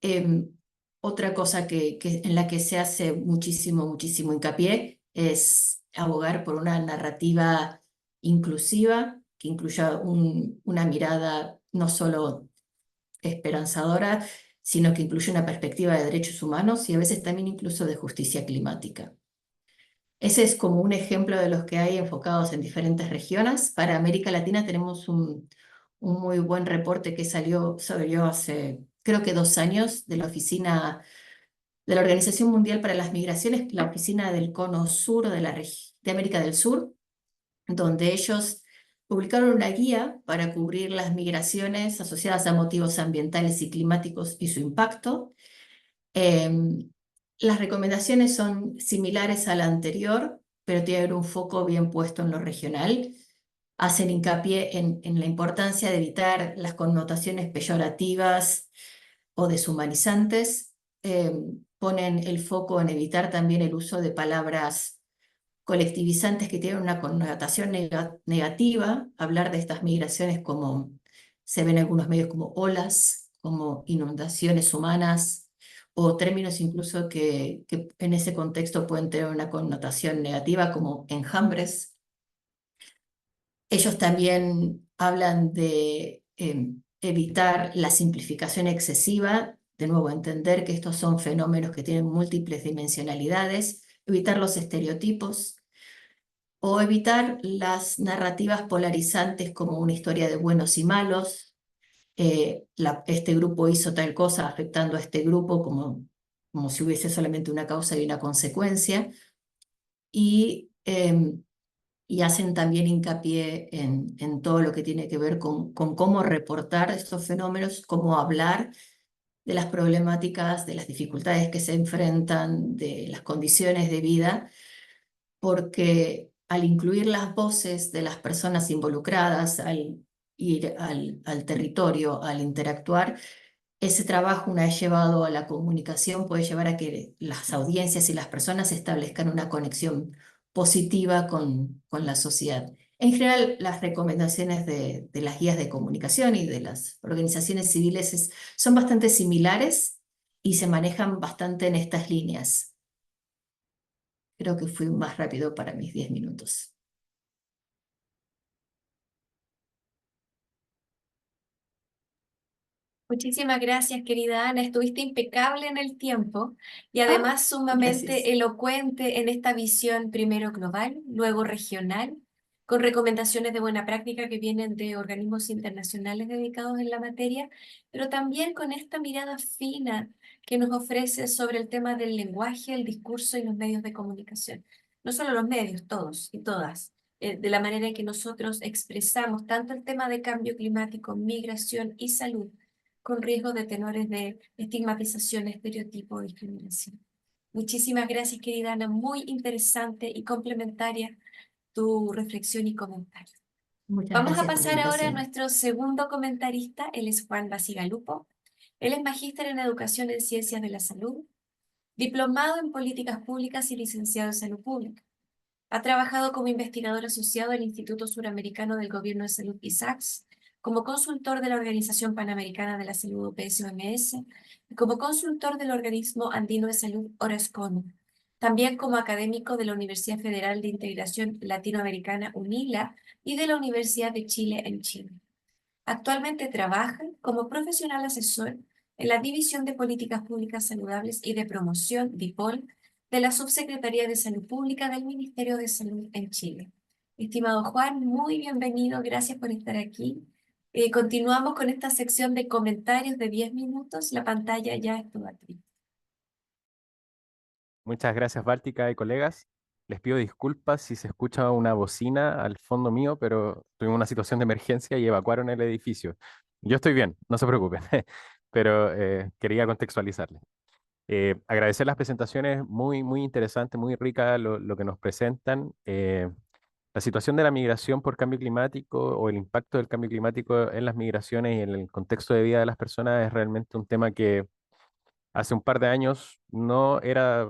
otra cosa en la que se hace muchísimo, muchísimo hincapié es abogar por una narrativa inclusiva que incluya una mirada no solo esperanzadora, sino que incluye una perspectiva de derechos humanos y a veces también incluso de justicia climática. Ese es como un ejemplo de los que hay enfocados en diferentes regiones. Para América Latina tenemos un muy buen reporte que salió hace, creo que 2 años, de la oficina de la Organización Mundial para las Migraciones, la oficina del Cono Sur de América del Sur, donde ellos publicaron una guía para cubrir las migraciones asociadas a motivos ambientales y climáticos y su impacto. Las recomendaciones son similares a la anterior, pero tienen un foco bien puesto en lo regional. Hacen hincapié en la importancia de evitar las connotaciones peyorativas o deshumanizantes. Ponen el foco en evitar también el uso de palabras colectivizantes que tienen una connotación negativa, hablar de estas migraciones como se ven en algunos medios como olas, como inundaciones humanas, o términos incluso que en ese contexto pueden tener una connotación negativa como enjambres. Ellos también hablan de evitar la simplificación excesiva, de nuevo entender que estos son fenómenos que tienen múltiples dimensionalidades, evitar los estereotipos, o evitar las narrativas polarizantes como una historia de buenos y malos. Este grupo hizo tal cosa afectando a este grupo como si hubiese solamente una causa y una consecuencia. Y hacen también hincapié en todo lo que tiene que ver con cómo reportar estos fenómenos, cómo hablar de las problemáticas, de las dificultades que se enfrentan, de las condiciones de vida, porque al incluir las voces de las personas involucradas, al ir al territorio, al interactuar, ese trabajo, una vez llevado a la comunicación, puede llevar a que las audiencias y las personas establezcan una conexión positiva con la sociedad. En general, las recomendaciones de las guías de comunicación y de las organizaciones civiles son bastante similares y se manejan bastante en estas líneas. Creo que fui más rápido para mis 10 minutos. Muchísimas gracias, querida Ana. Estuviste impecable en el tiempo y además Gracias. sumamente elocuente en esta visión primero global, luego regional, con recomendaciones de buena práctica que vienen de organismos internacionales dedicados en la materia, pero también con esta mirada fina que nos ofrece sobre el tema del lenguaje, el discurso y los medios de comunicación. No solo los medios, todos y todas, de la manera en que nosotros expresamos tanto el tema de cambio climático, migración y salud con riesgo de tenores de estigmatización, estereotipo o discriminación. Muchísimas gracias, querida Ana. Muy interesante y complementaria tu reflexión y comentario. Muchas Vamos a gracias por la pasar ahora a invitación. nuestro segundo comentarista. Él es Juan Basigalupo. Él es magíster en Educación en Ciencias de la Salud, diplomado en Políticas Públicas y licenciado en Salud Pública. Ha trabajado como investigador asociado del Instituto Suramericano del Gobierno de Salud ISACS, como consultor de la Organización Panamericana de la Salud OPS-OMS y como consultor del Organismo Andino de Salud ORASCON. También como académico de la Universidad Federal de Integración Latinoamericana UNILA y de la Universidad de Chile en Chile. Actualmente trabaja como profesional asesor en la División de Políticas Públicas Saludables y de Promoción, DIPOL, de la Subsecretaría de Salud Pública del Ministerio de Salud en Chile. Estimado Juan, muy bienvenido, gracias por estar aquí. Continuamos con esta sección de comentarios de 10 minutos. La pantalla ya es toda tuya. Muchas gracias, Báltica y colegas. Les pido disculpas si se escucha una bocina al fondo mío, pero tuvimos una situación de emergencia y evacuaron el edificio. Yo estoy bien, no se preocupen, pero quería contextualizarles. Agradecer las presentaciones, muy interesantes, muy ricas lo que nos presentan. La situación de la migración por cambio climático o el impacto del cambio climático en las migraciones y en el contexto de vida de las personas es realmente un tema que hace un par de años no era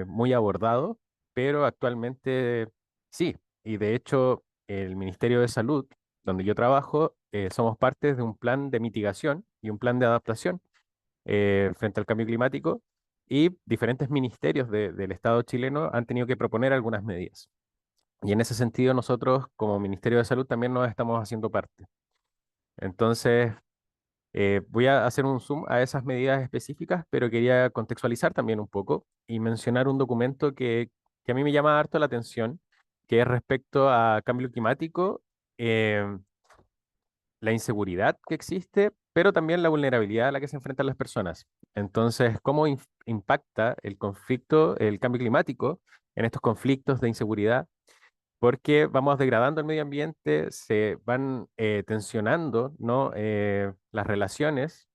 muy abordado, pero actualmente sí. Y de hecho, el Ministerio de Salud, donde yo trabajo, somos parte de un plan de mitigación y un plan de adaptación frente al cambio climático. Y diferentes ministerios del Estado chileno han tenido que proponer algunas medidas. Y en ese sentido, nosotros como Ministerio de Salud también nos estamos haciendo parte. Entonces, voy a hacer un zoom a esas medidas específicas, pero quería contextualizar también un poco y mencionar un documento que a mí me llama harto la atención, que es respecto a cambio climático, eh, la inseguridad que existe, pero también la vulnerabilidad a la que se enfrentan las personas. Entonces, ¿cómo impacta el conflicto, el cambio climático en estos conflictos de inseguridad? Porque vamos degradando el medio ambiente, se van tensionando, ¿no? Las relaciones,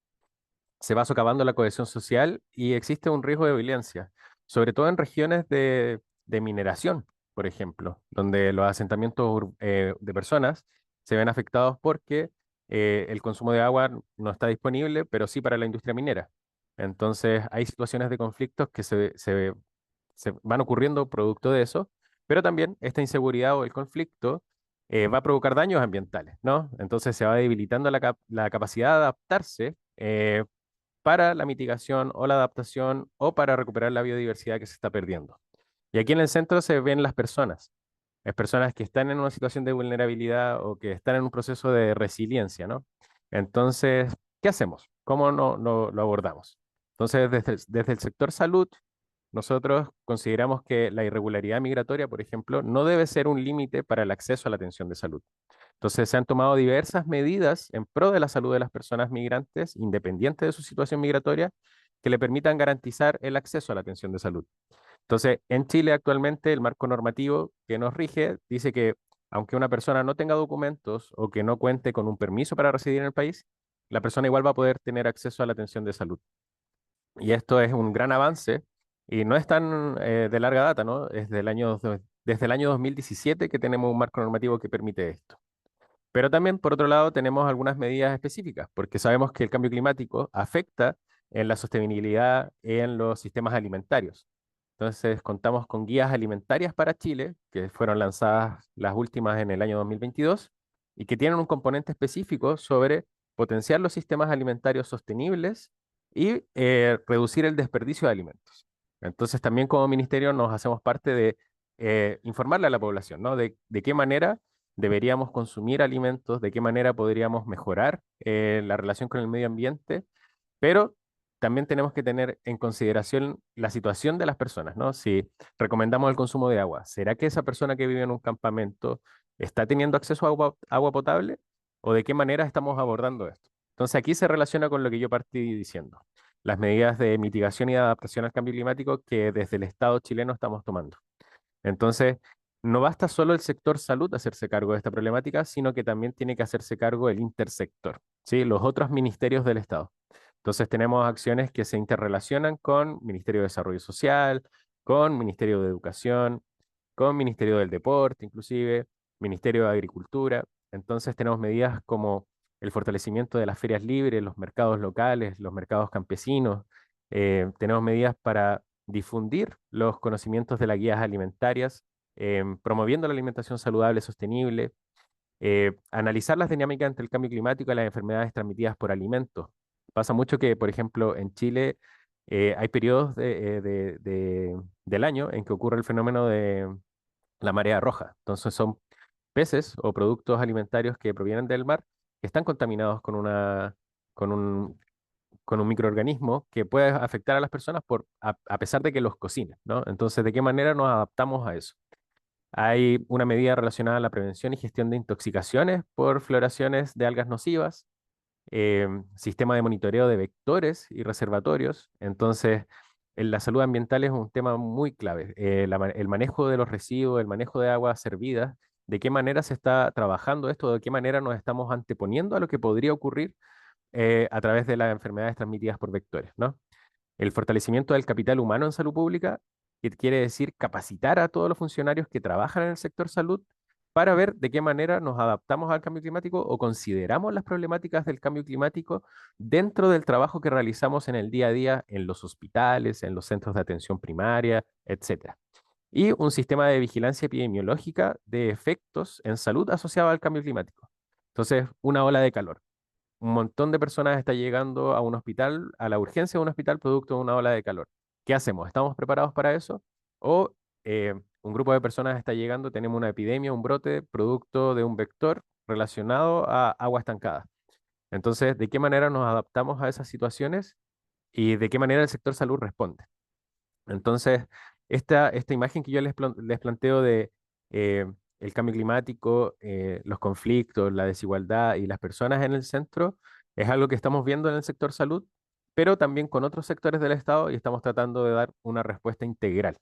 se va socavando la cohesión social y existe un riesgo de violencia, sobre todo en regiones de mineración, por ejemplo, donde los asentamientos de personas se ven afectados porque el consumo de agua no está disponible, pero sí para la industria minera. Entonces hay situaciones de conflictos que se van ocurriendo producto de eso, pero también esta inseguridad o el conflicto va a provocar daños ambientales, ¿no? Entonces se va debilitando la capacidad de adaptarse para la mitigación o la adaptación o para recuperar la biodiversidad que se está perdiendo. Y aquí en el centro se ven las personas que están en una situación de vulnerabilidad o que están en un proceso de resiliencia, ¿no? Entonces, ¿qué hacemos? ¿Cómo lo abordamos? Entonces, desde el sector salud, nosotros consideramos que la irregularidad migratoria, por ejemplo, no debe ser un límite para el acceso a la atención de salud. Entonces, se han tomado diversas medidas en pro de la salud de las personas migrantes, independiente de su situación migratoria, que le permitan garantizar el acceso a la atención de salud. Entonces, en Chile actualmente el marco normativo que nos rige dice que aunque una persona no tenga documentos o que no cuente con un permiso para residir en el país, la persona igual va a poder tener acceso a la atención de salud. Y esto es un gran avance y no es tan de larga data, ¿no? Es desde el año 2017 que tenemos un marco normativo que permite esto. Pero también, por otro lado, tenemos algunas medidas específicas, porque sabemos que el cambio climático afecta en la sostenibilidad en los sistemas alimentarios. Entonces, contamos con guías alimentarias para Chile, que fueron lanzadas las últimas en el año 2022, y que tienen un componente específico sobre potenciar los sistemas alimentarios sostenibles y reducir el desperdicio de alimentos. Entonces, también como ministerio nos hacemos parte de informarle a la población, ¿no? De qué manera deberíamos consumir alimentos, de qué manera podríamos mejorar la relación con el medio ambiente, pero también tenemos que tener en consideración la situación de las personas, ¿no? Si recomendamos el consumo de agua, ¿será que esa persona que vive en un campamento está teniendo acceso a agua potable? ¿O de qué manera estamos abordando esto? Entonces aquí se relaciona con lo que yo partí diciendo, las medidas de mitigación y adaptación al cambio climático que desde el Estado chileno estamos tomando. Entonces, no basta solo el sector salud hacerse cargo de esta problemática, sino que también tiene que hacerse cargo el intersector, ¿sí? Los otros ministerios del Estado. Entonces, tenemos acciones que se interrelacionan con Ministerio de Desarrollo Social, con Ministerio de Educación, con Ministerio del Deporte, inclusive, Ministerio de Agricultura. Entonces, tenemos medidas como el fortalecimiento de las ferias libres, los mercados locales, los mercados campesinos. Tenemos medidas para difundir los conocimientos de las guías alimentarias, promoviendo la alimentación saludable, sostenible, analizar las dinámicas entre el cambio climático y las enfermedades transmitidas por alimentos. Pasa mucho que, por ejemplo, en Chile hay periodos del año en que ocurre el fenómeno de la marea roja. Entonces son peces o productos alimentarios que provienen del mar que están contaminados con un, con un microorganismo que puede afectar a las personas a pesar de que los cocinen, ¿no? Entonces, ¿de qué manera nos adaptamos a eso? Hay una medida relacionada a la prevención y gestión de intoxicaciones por floraciones de algas nocivas, sistema de monitoreo de vectores y reservatorios. Entonces, en la salud ambiental es un tema muy clave. El manejo de los residuos, el manejo de aguas servidas, de qué manera se está trabajando esto, de qué manera nos estamos anteponiendo a lo que podría ocurrir a través de las enfermedades transmitidas por vectores, ¿no? El fortalecimiento del capital humano en salud pública, que quiere decir capacitar a todos los funcionarios que trabajan en el sector salud para ver de qué manera nos adaptamos al cambio climático o consideramos las problemáticas del cambio climático dentro del trabajo que realizamos en el día a día en los hospitales, en los centros de atención primaria, etcétera. Y un sistema de vigilancia epidemiológica de efectos en salud asociado al cambio climático. Entonces, una ola de calor, un montón de personas está llegando a un hospital, a la urgencia de un hospital producto de una ola de calor. ¿Qué hacemos? ¿Estamos preparados para eso? ¿O un grupo de personas está llegando, tenemos una epidemia, un brote producto de un vector relacionado a agua estancada? Entonces, ¿de qué manera nos adaptamos a esas situaciones y de qué manera el sector salud responde? Entonces, esta imagen que yo les planteo de eh, el cambio climático, los conflictos, la desigualdad y las personas en el centro, es algo que estamos viendo en el sector salud, pero también con otros sectores del Estado y estamos tratando de dar una respuesta integral.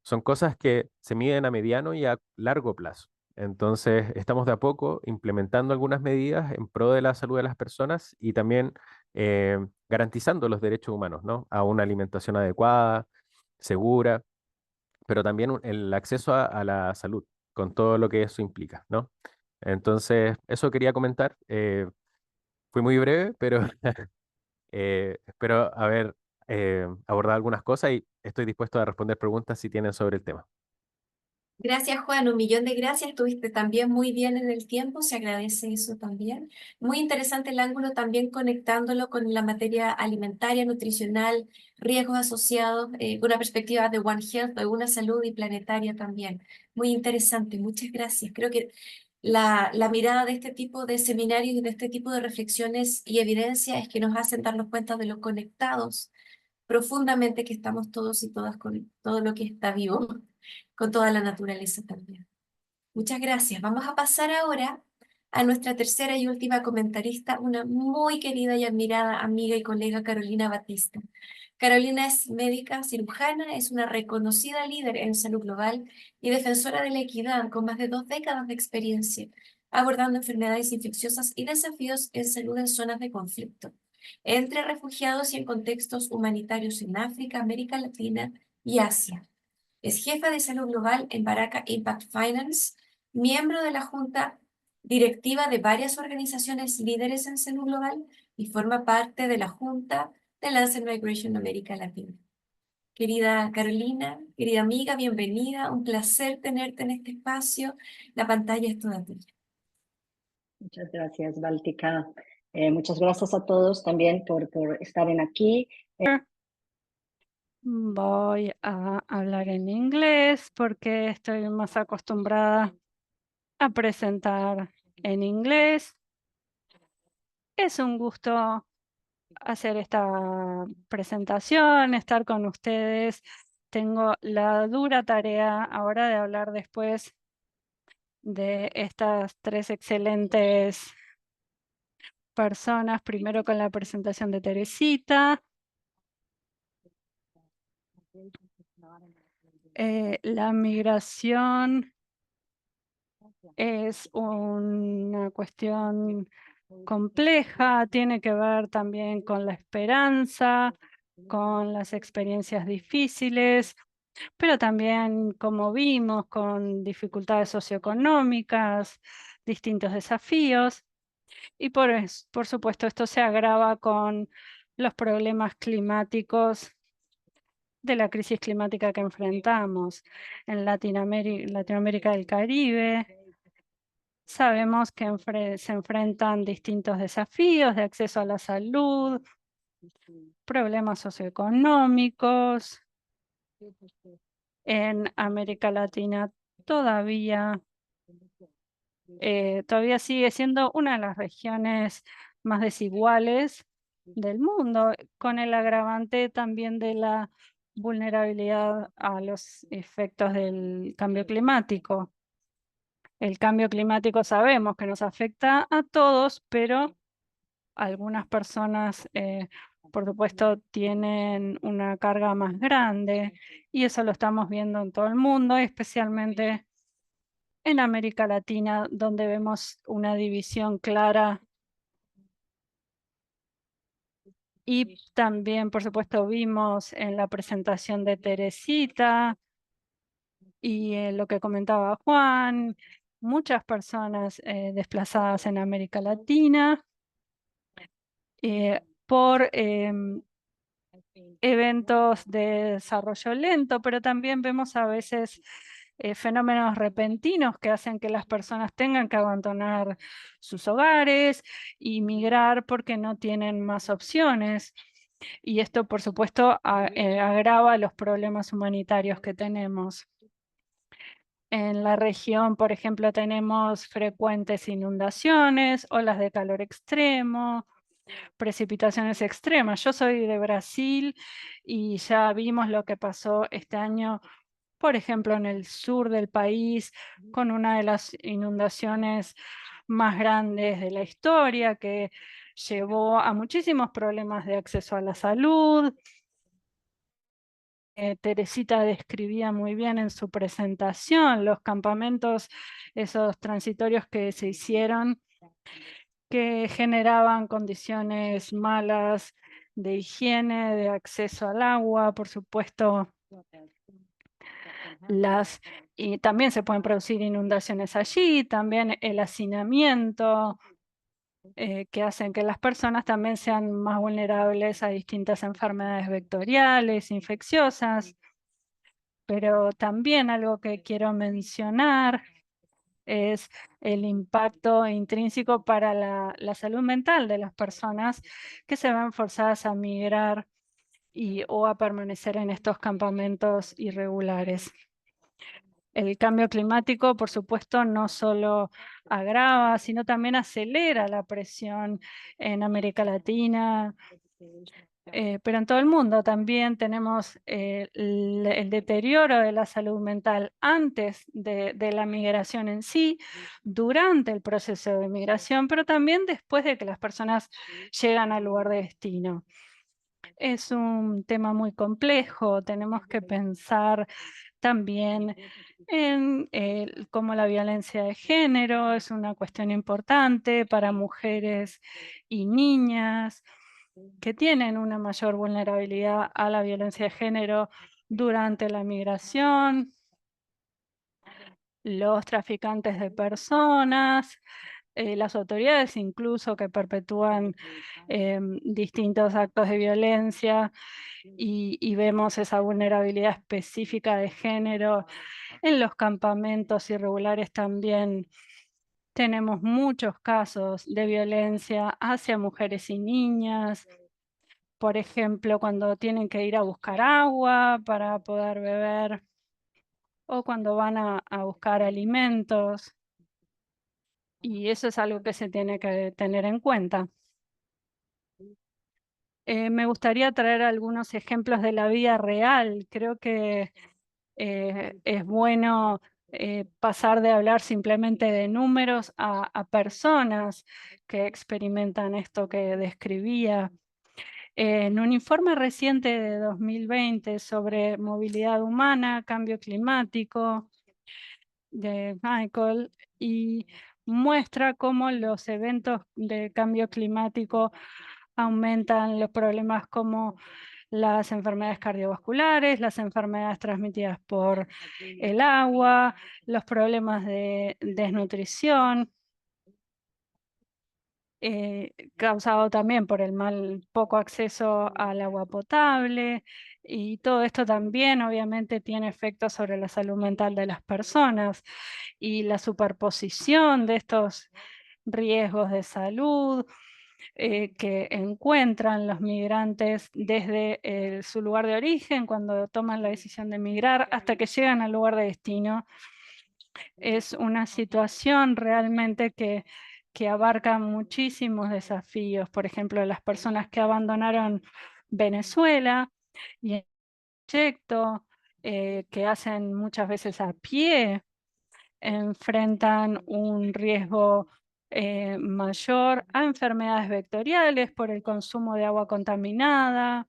Son cosas que se miden a mediano y a largo plazo. Entonces, estamos de a poco implementando algunas medidas en pro de la salud de las personas y también garantizando los derechos humanos, ¿no? A una alimentación adecuada, segura, pero también el acceso a la salud, con todo lo que eso implica, ¿no? Entonces, eso quería comentar. Fui muy breve, pero espero haber abordado algunas cosas y estoy dispuesto a responder preguntas si tienen sobre el tema. Gracias, Juan. Un millón de gracias. Estuviste también muy bien en el tiempo. Se agradece eso también. Muy interesante el ángulo también conectándolo con la materia alimentaria, nutricional, riesgos asociados, con una perspectiva de One Health, de una salud y planetaria también. Muy interesante. Muchas gracias. Creo que la mirada de este tipo de seminarios y de este tipo de reflexiones y evidencia es que nos hacen darnos cuenta de lo conectados profundamente que estamos todos y todas con todo lo que está vivo, con toda la naturaleza también. Muchas gracias. Vamos a pasar ahora a nuestra tercera y última comentarista, una muy querida y admirada amiga y colega, Carolina Batista. Carolina es médica cirujana, es una reconocida líder en salud global y defensora de la equidad con más de 2 décadas de experiencia, abordando enfermedades infecciosas y desafíos en salud en zonas de conflicto, entre refugiados y en contextos humanitarios en África, América Latina y Asia. Es jefa de salud global en Baraka Impact Finance, miembro de la junta directiva de varias organizaciones líderes en salud global y forma parte de la junta de Lancet Migration América Latina. Querida Carolina, querida amiga, bienvenida. Un placer tenerte en este espacio. La pantalla es toda tuya. Muchas gracias, Báltica. Muchas gracias a todos también por estar aquí. Voy a hablar en inglés porque estoy más acostumbrada a presentar en inglés. Es un gusto hacer esta presentación, estar con ustedes. Tengo la dura tarea ahora de hablar después de estas tres excelentes personas, primero con la presentación de Teresita. La migración es una cuestión compleja, tiene que ver también con la esperanza, con las experiencias difíciles, pero también, como vimos, con dificultades socioeconómicas, distintos desafíos. Y por supuesto, esto se agrava con los problemas climáticos de la crisis climática que enfrentamos en Latinoamérica del Caribe. Sabemos que se enfrentan distintos desafíos de acceso a la salud, problemas socioeconómicos. En América Latina todavía sigue siendo una de las regiones más desiguales del mundo, con el agravante también de la vulnerabilidad a los efectos del cambio climático. El cambio climático sabemos que nos afecta a todos, pero algunas personas, por supuesto, tienen una carga más grande y eso lo estamos viendo en todo el mundo, especialmente en América Latina, donde vemos una división clara. Y también, por supuesto, vimos en la presentación de Teresita y en lo que comentaba Juan, muchas personas desplazadas en América Latina por eventos de desarrollo lento, pero también vemos a veces fenómenos repentinos que hacen que las personas tengan que abandonar sus hogares y migrar porque no tienen más opciones. Y esto, por supuesto, agrava los problemas humanitarios que tenemos. En la región, por ejemplo, tenemos frecuentes inundaciones, olas de calor extremo, precipitaciones extremas. Yo soy de Brasil y ya vimos lo que pasó este año, por ejemplo, en el sur del país, con una de las inundaciones más grandes de la historia, que llevó a muchísimos problemas de acceso a la salud. Teresita describía muy bien en su presentación los campamentos, esos transitorios que se hicieron, que generaban condiciones malas de higiene, de acceso al agua, por supuesto, y también se pueden producir inundaciones allí, también el hacinamiento, que hacen que las personas también sean más vulnerables a distintas enfermedades vectoriales, infecciosas. Pero también algo que quiero mencionar es el impacto intrínseco para la salud mental de las personas que se ven forzadas a migrar o a permanecer en estos campamentos irregulares. El cambio climático, por supuesto, no solo agrava, sino también acelera la presión en América Latina, pero en todo el mundo también tenemos el deterioro de la salud mental antes de la migración en sí, durante el proceso de migración, pero también después de que las personas llegan al lugar de destino. Es un tema muy complejo, tenemos que pensar también en cómo la violencia de género es una cuestión importante para mujeres y niñas que tienen una mayor vulnerabilidad a la violencia de género durante la migración, los traficantes de personas, las autoridades incluso que perpetúan distintos actos de violencia y vemos esa vulnerabilidad específica de género en los campamentos irregulares también. Tenemos muchos casos de violencia hacia mujeres y niñas, por ejemplo, cuando tienen que ir a buscar agua para poder beber o cuando van a buscar alimentos. Y eso es algo que se tiene que tener en cuenta. Me gustaría traer algunos ejemplos de la vida real. Creo que es bueno pasar de hablar simplemente de números a personas que experimentan esto que describía. En un informe reciente de 2020 sobre movilidad humana, cambio climático, de Michael, y muestra cómo los eventos de cambio climático aumentan los problemas como las enfermedades cardiovasculares, las enfermedades transmitidas por el agua, los problemas de desnutrición, causado también por el poco acceso al agua potable, y todo esto también obviamente tiene efectos sobre la salud mental de las personas, y la superposición de estos riesgos de salud que encuentran los migrantes desde su lugar de origen, cuando toman la decisión de migrar, hasta que llegan al lugar de destino. Es una situación realmente que abarca muchísimos desafíos. Por ejemplo, las personas que abandonaron Venezuela y el trayecto que hacen muchas veces a pie, enfrentan un riesgo mayor a enfermedades vectoriales por el consumo de agua contaminada,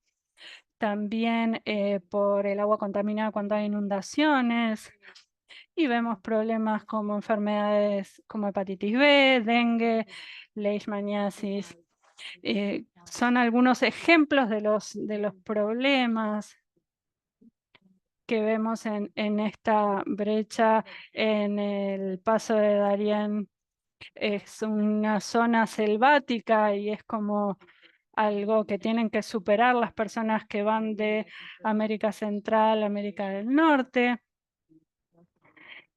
también por el agua contaminada cuando hay inundaciones, y vemos problemas como enfermedades como hepatitis B, dengue, leishmaniasis. Son algunos ejemplos de los problemas que vemos en esta brecha en el paso de Darién. Es una zona selvática y es como algo que tienen que superar las personas que van de América Central, América del Norte.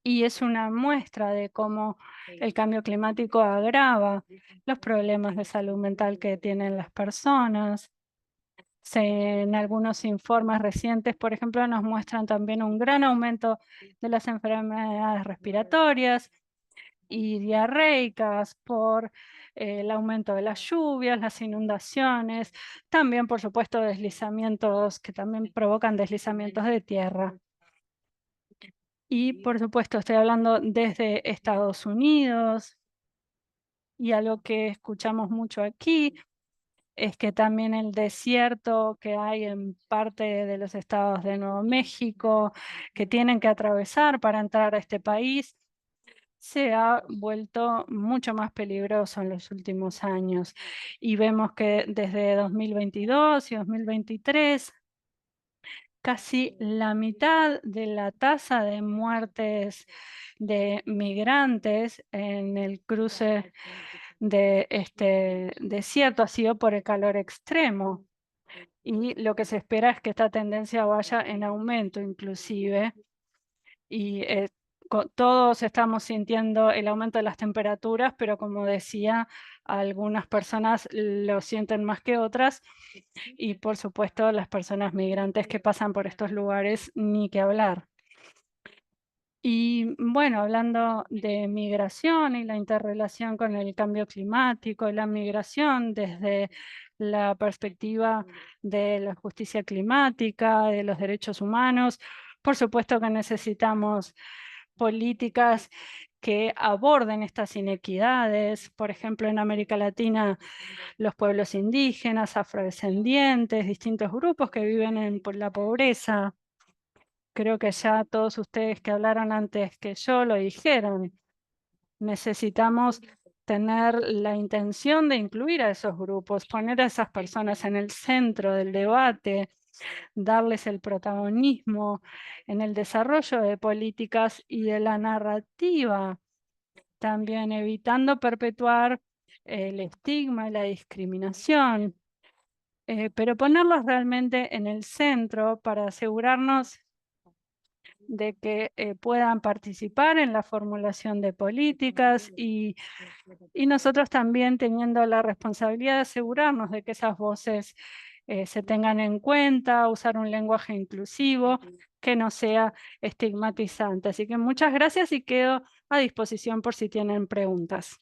Y es una muestra de cómo el cambio climático agrava los problemas de salud mental que tienen las personas. En algunos informes recientes, por ejemplo, nos muestran también un gran aumento de las enfermedades respiratorias y diarreicas por el aumento de las lluvias, las inundaciones, también, por supuesto, deslizamientos que también provocan deslizamientos de tierra. Y, por supuesto, estoy hablando desde Estados Unidos, y algo que escuchamos mucho aquí es que también el desierto que hay en parte de los estados de Nuevo México, que tienen que atravesar para entrar a este país, se ha vuelto mucho más peligroso en los últimos años. Y vemos que desde 2022 y 2023, casi la mitad de la tasa de muertes de migrantes en el cruce de este desierto ha sido por el calor extremo. Y lo que se espera es que esta tendencia vaya en aumento inclusive. Y todos estamos sintiendo el aumento de las temperaturas, pero como decía, algunas personas lo sienten más que otras, y por supuesto las personas migrantes que pasan por estos lugares, ni que hablar. Y bueno, hablando de migración y la interrelación con el cambio climático, la migración desde la perspectiva de la justicia climática, de los derechos humanos, por supuesto que necesitamos políticas que aborden estas inequidades. Por ejemplo, en América Latina, los pueblos indígenas, afrodescendientes, distintos grupos que viven por la pobreza. Creo que ya todos ustedes que hablaron antes que yo lo dijeron. Necesitamos tener la intención de incluir a esos grupos, poner a esas personas en el centro del debate, darles el protagonismo en el desarrollo de políticas y de la narrativa, también evitando perpetuar el estigma y la discriminación, pero ponerlos realmente en el centro para asegurarnos de que puedan participar en la formulación de políticas, y nosotros también teniendo la responsabilidad de asegurarnos de que esas voces se tengan en cuenta, usar un lenguaje inclusivo que no sea estigmatizante. Así que muchas gracias y quedo a disposición por si tienen preguntas.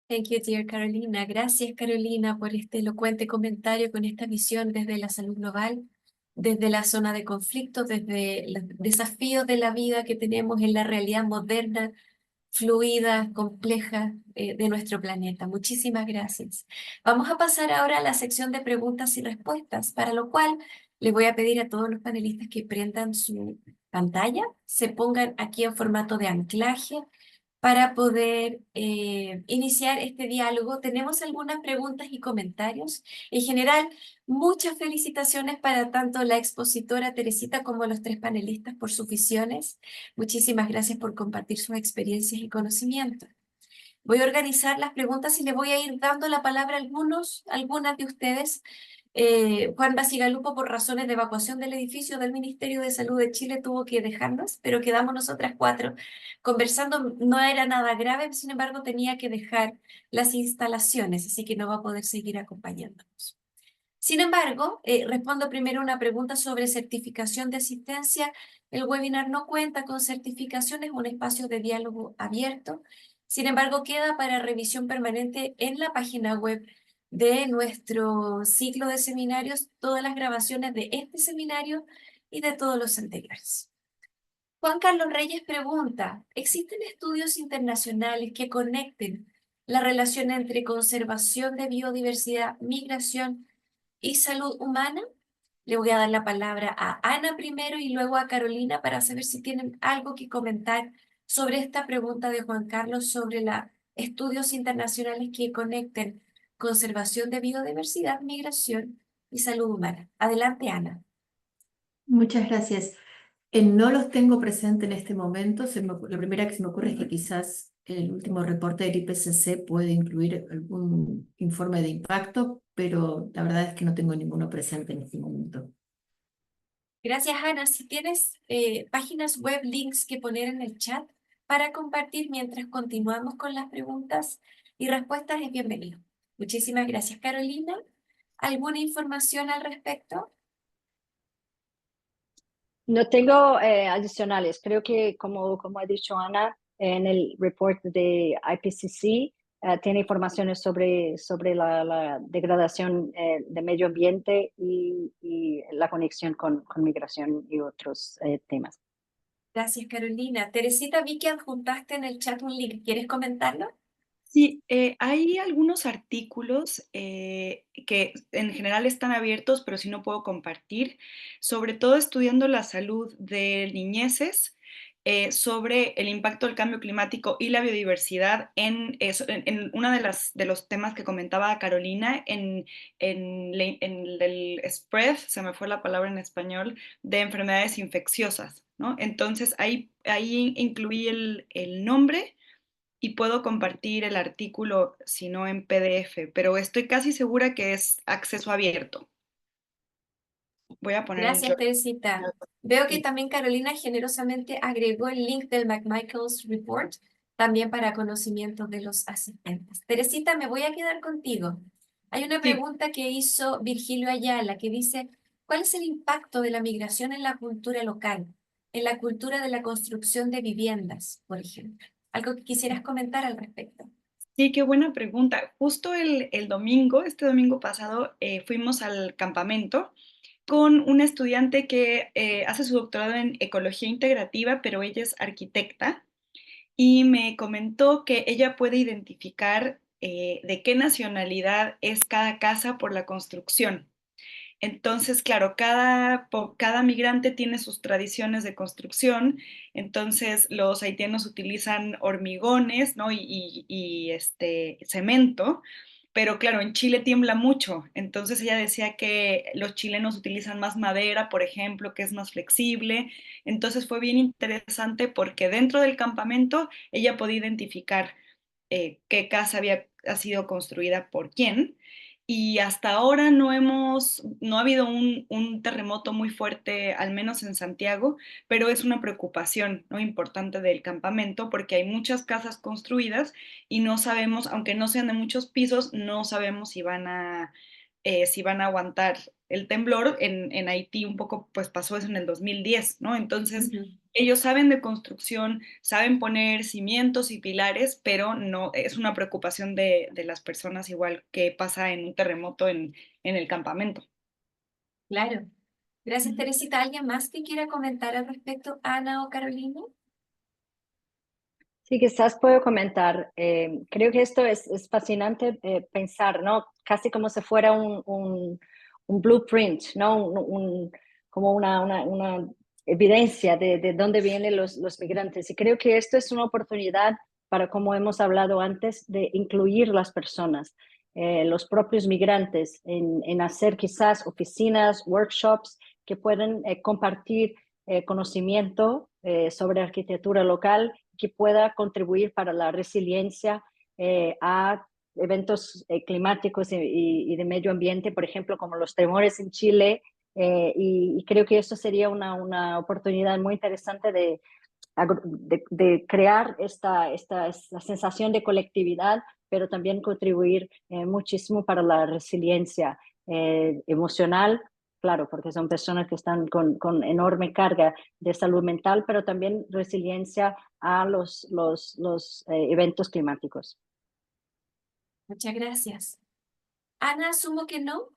Thank you, dear Carolina. Gracias, Carolina, por este elocuente comentario con esta visión desde la salud global, desde la zona de conflicto, desde los desafíos de la vida que tenemos en la realidad moderna, fluida, compleja de nuestro planeta. Muchísimas gracias. Vamos a pasar ahora a la sección de preguntas y respuestas, para lo cual les voy a pedir a todos los panelistas que prendan su pantalla, se pongan aquí en formato de anclaje para poder iniciar este diálogo. Tenemos algunas preguntas y comentarios. En general, muchas felicitaciones para tanto la expositora Teresita como los tres panelistas por sus visiones. Muchísimas gracias por compartir sus experiencias y conocimientos. Voy a organizar las preguntas y le voy a ir dando la palabra a algunas de ustedes. Juan Basigalupo, por razones de evacuación del edificio del Ministerio de Salud de Chile, tuvo que dejarnos, pero quedamos nosotras cuatro conversando. No era nada grave, sin embargo, tenía que dejar las instalaciones, así que no va a poder seguir acompañándonos. Sin embargo, respondo primero una pregunta sobre certificación de asistencia. El webinar no cuenta con certificación, es un espacio de diálogo abierto. Sin embargo, queda para revisión permanente en la página web de nuestro ciclo de seminarios todas las grabaciones de este seminario y de todos los anteriores. Juan Carlos Reyes pregunta, ¿existen estudios internacionales que conecten la relación entre conservación de biodiversidad, migración y salud humana? Le voy a dar la palabra a Ana primero y luego a Carolina para saber si tienen algo que comentar sobre esta pregunta de Juan Carlos sobre los estudios internacionales que conecten conservación de biodiversidad, migración y salud humana. Adelante, Ana. Muchas gracias. No los tengo presente en este momento. La primera que se me ocurre es que quizás el último reporte del IPCC puede incluir algún informe de impacto, pero la verdad es que no tengo ninguno presente en este momento. Gracias, Ana. Si tienes páginas web, links que poner en el chat para compartir mientras continuamos con las preguntas y respuestas, es bienvenido. Muchísimas gracias, Carolina. ¿Alguna información al respecto? No tengo adicionales. Creo que, como ha dicho Ana, en el report de IPCC tiene informaciones sobre la degradación de medio ambiente y la conexión con migración y otros temas. Gracias, Carolina. Teresita, vi que adjuntaste en el chat un link. ¿Quieres comentarlo? Sí, hay algunos artículos que en general están abiertos, pero sí no puedo compartir, sobre todo estudiando la salud de niñeces, sobre el impacto del cambio climático y la biodiversidad en una de los temas que comentaba Carolina, en el spread, se me fue la palabra en español, de enfermedades infecciosas, ¿no? Entonces ahí incluí el nombre y puedo compartir el artículo, si no en PDF, pero estoy casi segura que es acceso abierto. Voy a poner Gracias, Teresita. Veo que también Carolina generosamente agregó el link del McMichaels Report, también para conocimiento de los asistentes. Teresita, me voy a quedar contigo. Hay una pregunta que hizo Virgilio Ayala que dice, ¿cuál es el impacto de la migración en la cultura local, en la cultura de la construcción de viviendas, por ejemplo? ¿Algo que quisieras comentar al respecto? Sí, qué buena pregunta. Justo el domingo, este domingo pasado, fuimos al campamento con una estudiante que hace su doctorado en ecología integrativa, pero ella es arquitecta y me comentó que ella puede identificar de qué nacionalidad es cada casa por la construcción. Entonces, claro, cada migrante tiene sus tradiciones de construcción. Entonces, los haitianos utilizan hormigones, ¿no? Cemento, pero claro, en Chile tiembla mucho. Entonces, ella decía que los chilenos utilizan más madera, por ejemplo, que es más flexible. Entonces, fue bien interesante porque dentro del campamento ella podía identificar qué casa ha sido construida por quién. Y hasta ahora no ha habido un terremoto muy fuerte, al menos en Santiago, pero es una preocupación, ¿no?, importante del campamento porque hay muchas casas construidas y no sabemos, aunque no sean de muchos pisos, no sabemos si van a si van a aguantar el temblor. En Haití un poco pues pasó eso en el 2010, ¿no? Entonces ellos saben de construcción, saben poner cimientos y pilares, pero no es una preocupación de las personas, igual que pasa en un terremoto en el campamento. Claro. Gracias, Teresita. ¿Alguien más que quiera comentar al respecto, Ana o Carolina? Sí, quizás puedo comentar. Creo que esto es fascinante pensar, ¿no? Casi como si fuera un blueprint, ¿no? Como una evidencia de dónde vienen los migrantes. Y creo que esto es una oportunidad para, como hemos hablado antes, de incluir las personas, los propios migrantes, en hacer quizás oficinas, workshops que puedan compartir conocimiento sobre arquitectura local que pueda contribuir para la resiliencia a eventos climáticos y de medio ambiente, por ejemplo, como los temblores en Chile. Y creo que eso sería una oportunidad muy interesante de crear esta sensación de colectividad, pero también contribuir muchísimo para la resiliencia emocional. Claro, porque son personas que están con enorme carga de salud mental, pero también resiliencia a los eventos climáticos. Muchas gracias. Ana, asumo que no.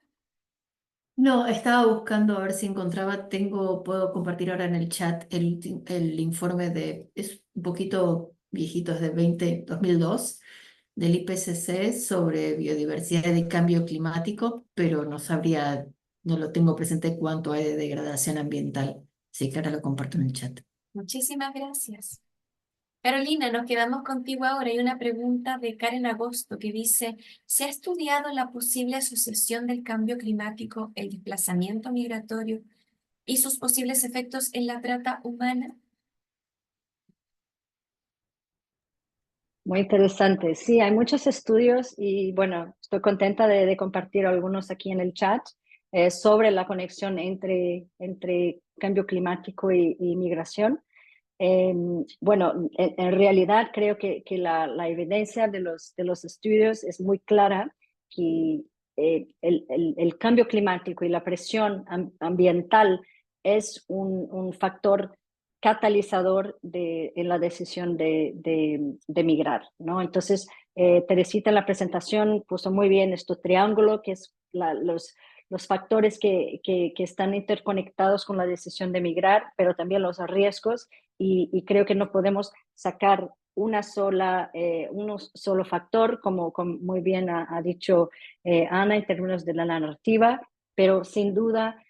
No, estaba buscando a ver si encontraba, puedo compartir ahora en el chat el informe es un poquito viejito, es de 2002, del IPCC sobre biodiversidad y cambio climático, pero no lo tengo presente cuánto hay de degradación ambiental. Así que ahora lo comparto en el chat. Muchísimas gracias. Carolina, nos quedamos contigo ahora. Hay una pregunta de Karen Agosto que dice, ¿se ha estudiado la posible asociación del cambio climático, el desplazamiento migratorio y sus posibles efectos en la trata humana? Muy interesante. Sí, hay muchos estudios y bueno, estoy contenta de compartir algunos aquí en el chat sobre la conexión entre cambio climático y migración. Bueno, en realidad creo que la evidencia de los estudios es muy clara que el cambio climático y la presión ambiental es un factor catalizador en la decisión de migrar, ¿no? Entonces, Teresita en la presentación puso muy bien este triángulo, que es los factores que están interconectados con la decisión de migrar, pero también los riesgos, y creo que no podemos sacar un solo factor, como muy bien ha dicho Ana en términos de la narrativa, pero sin duda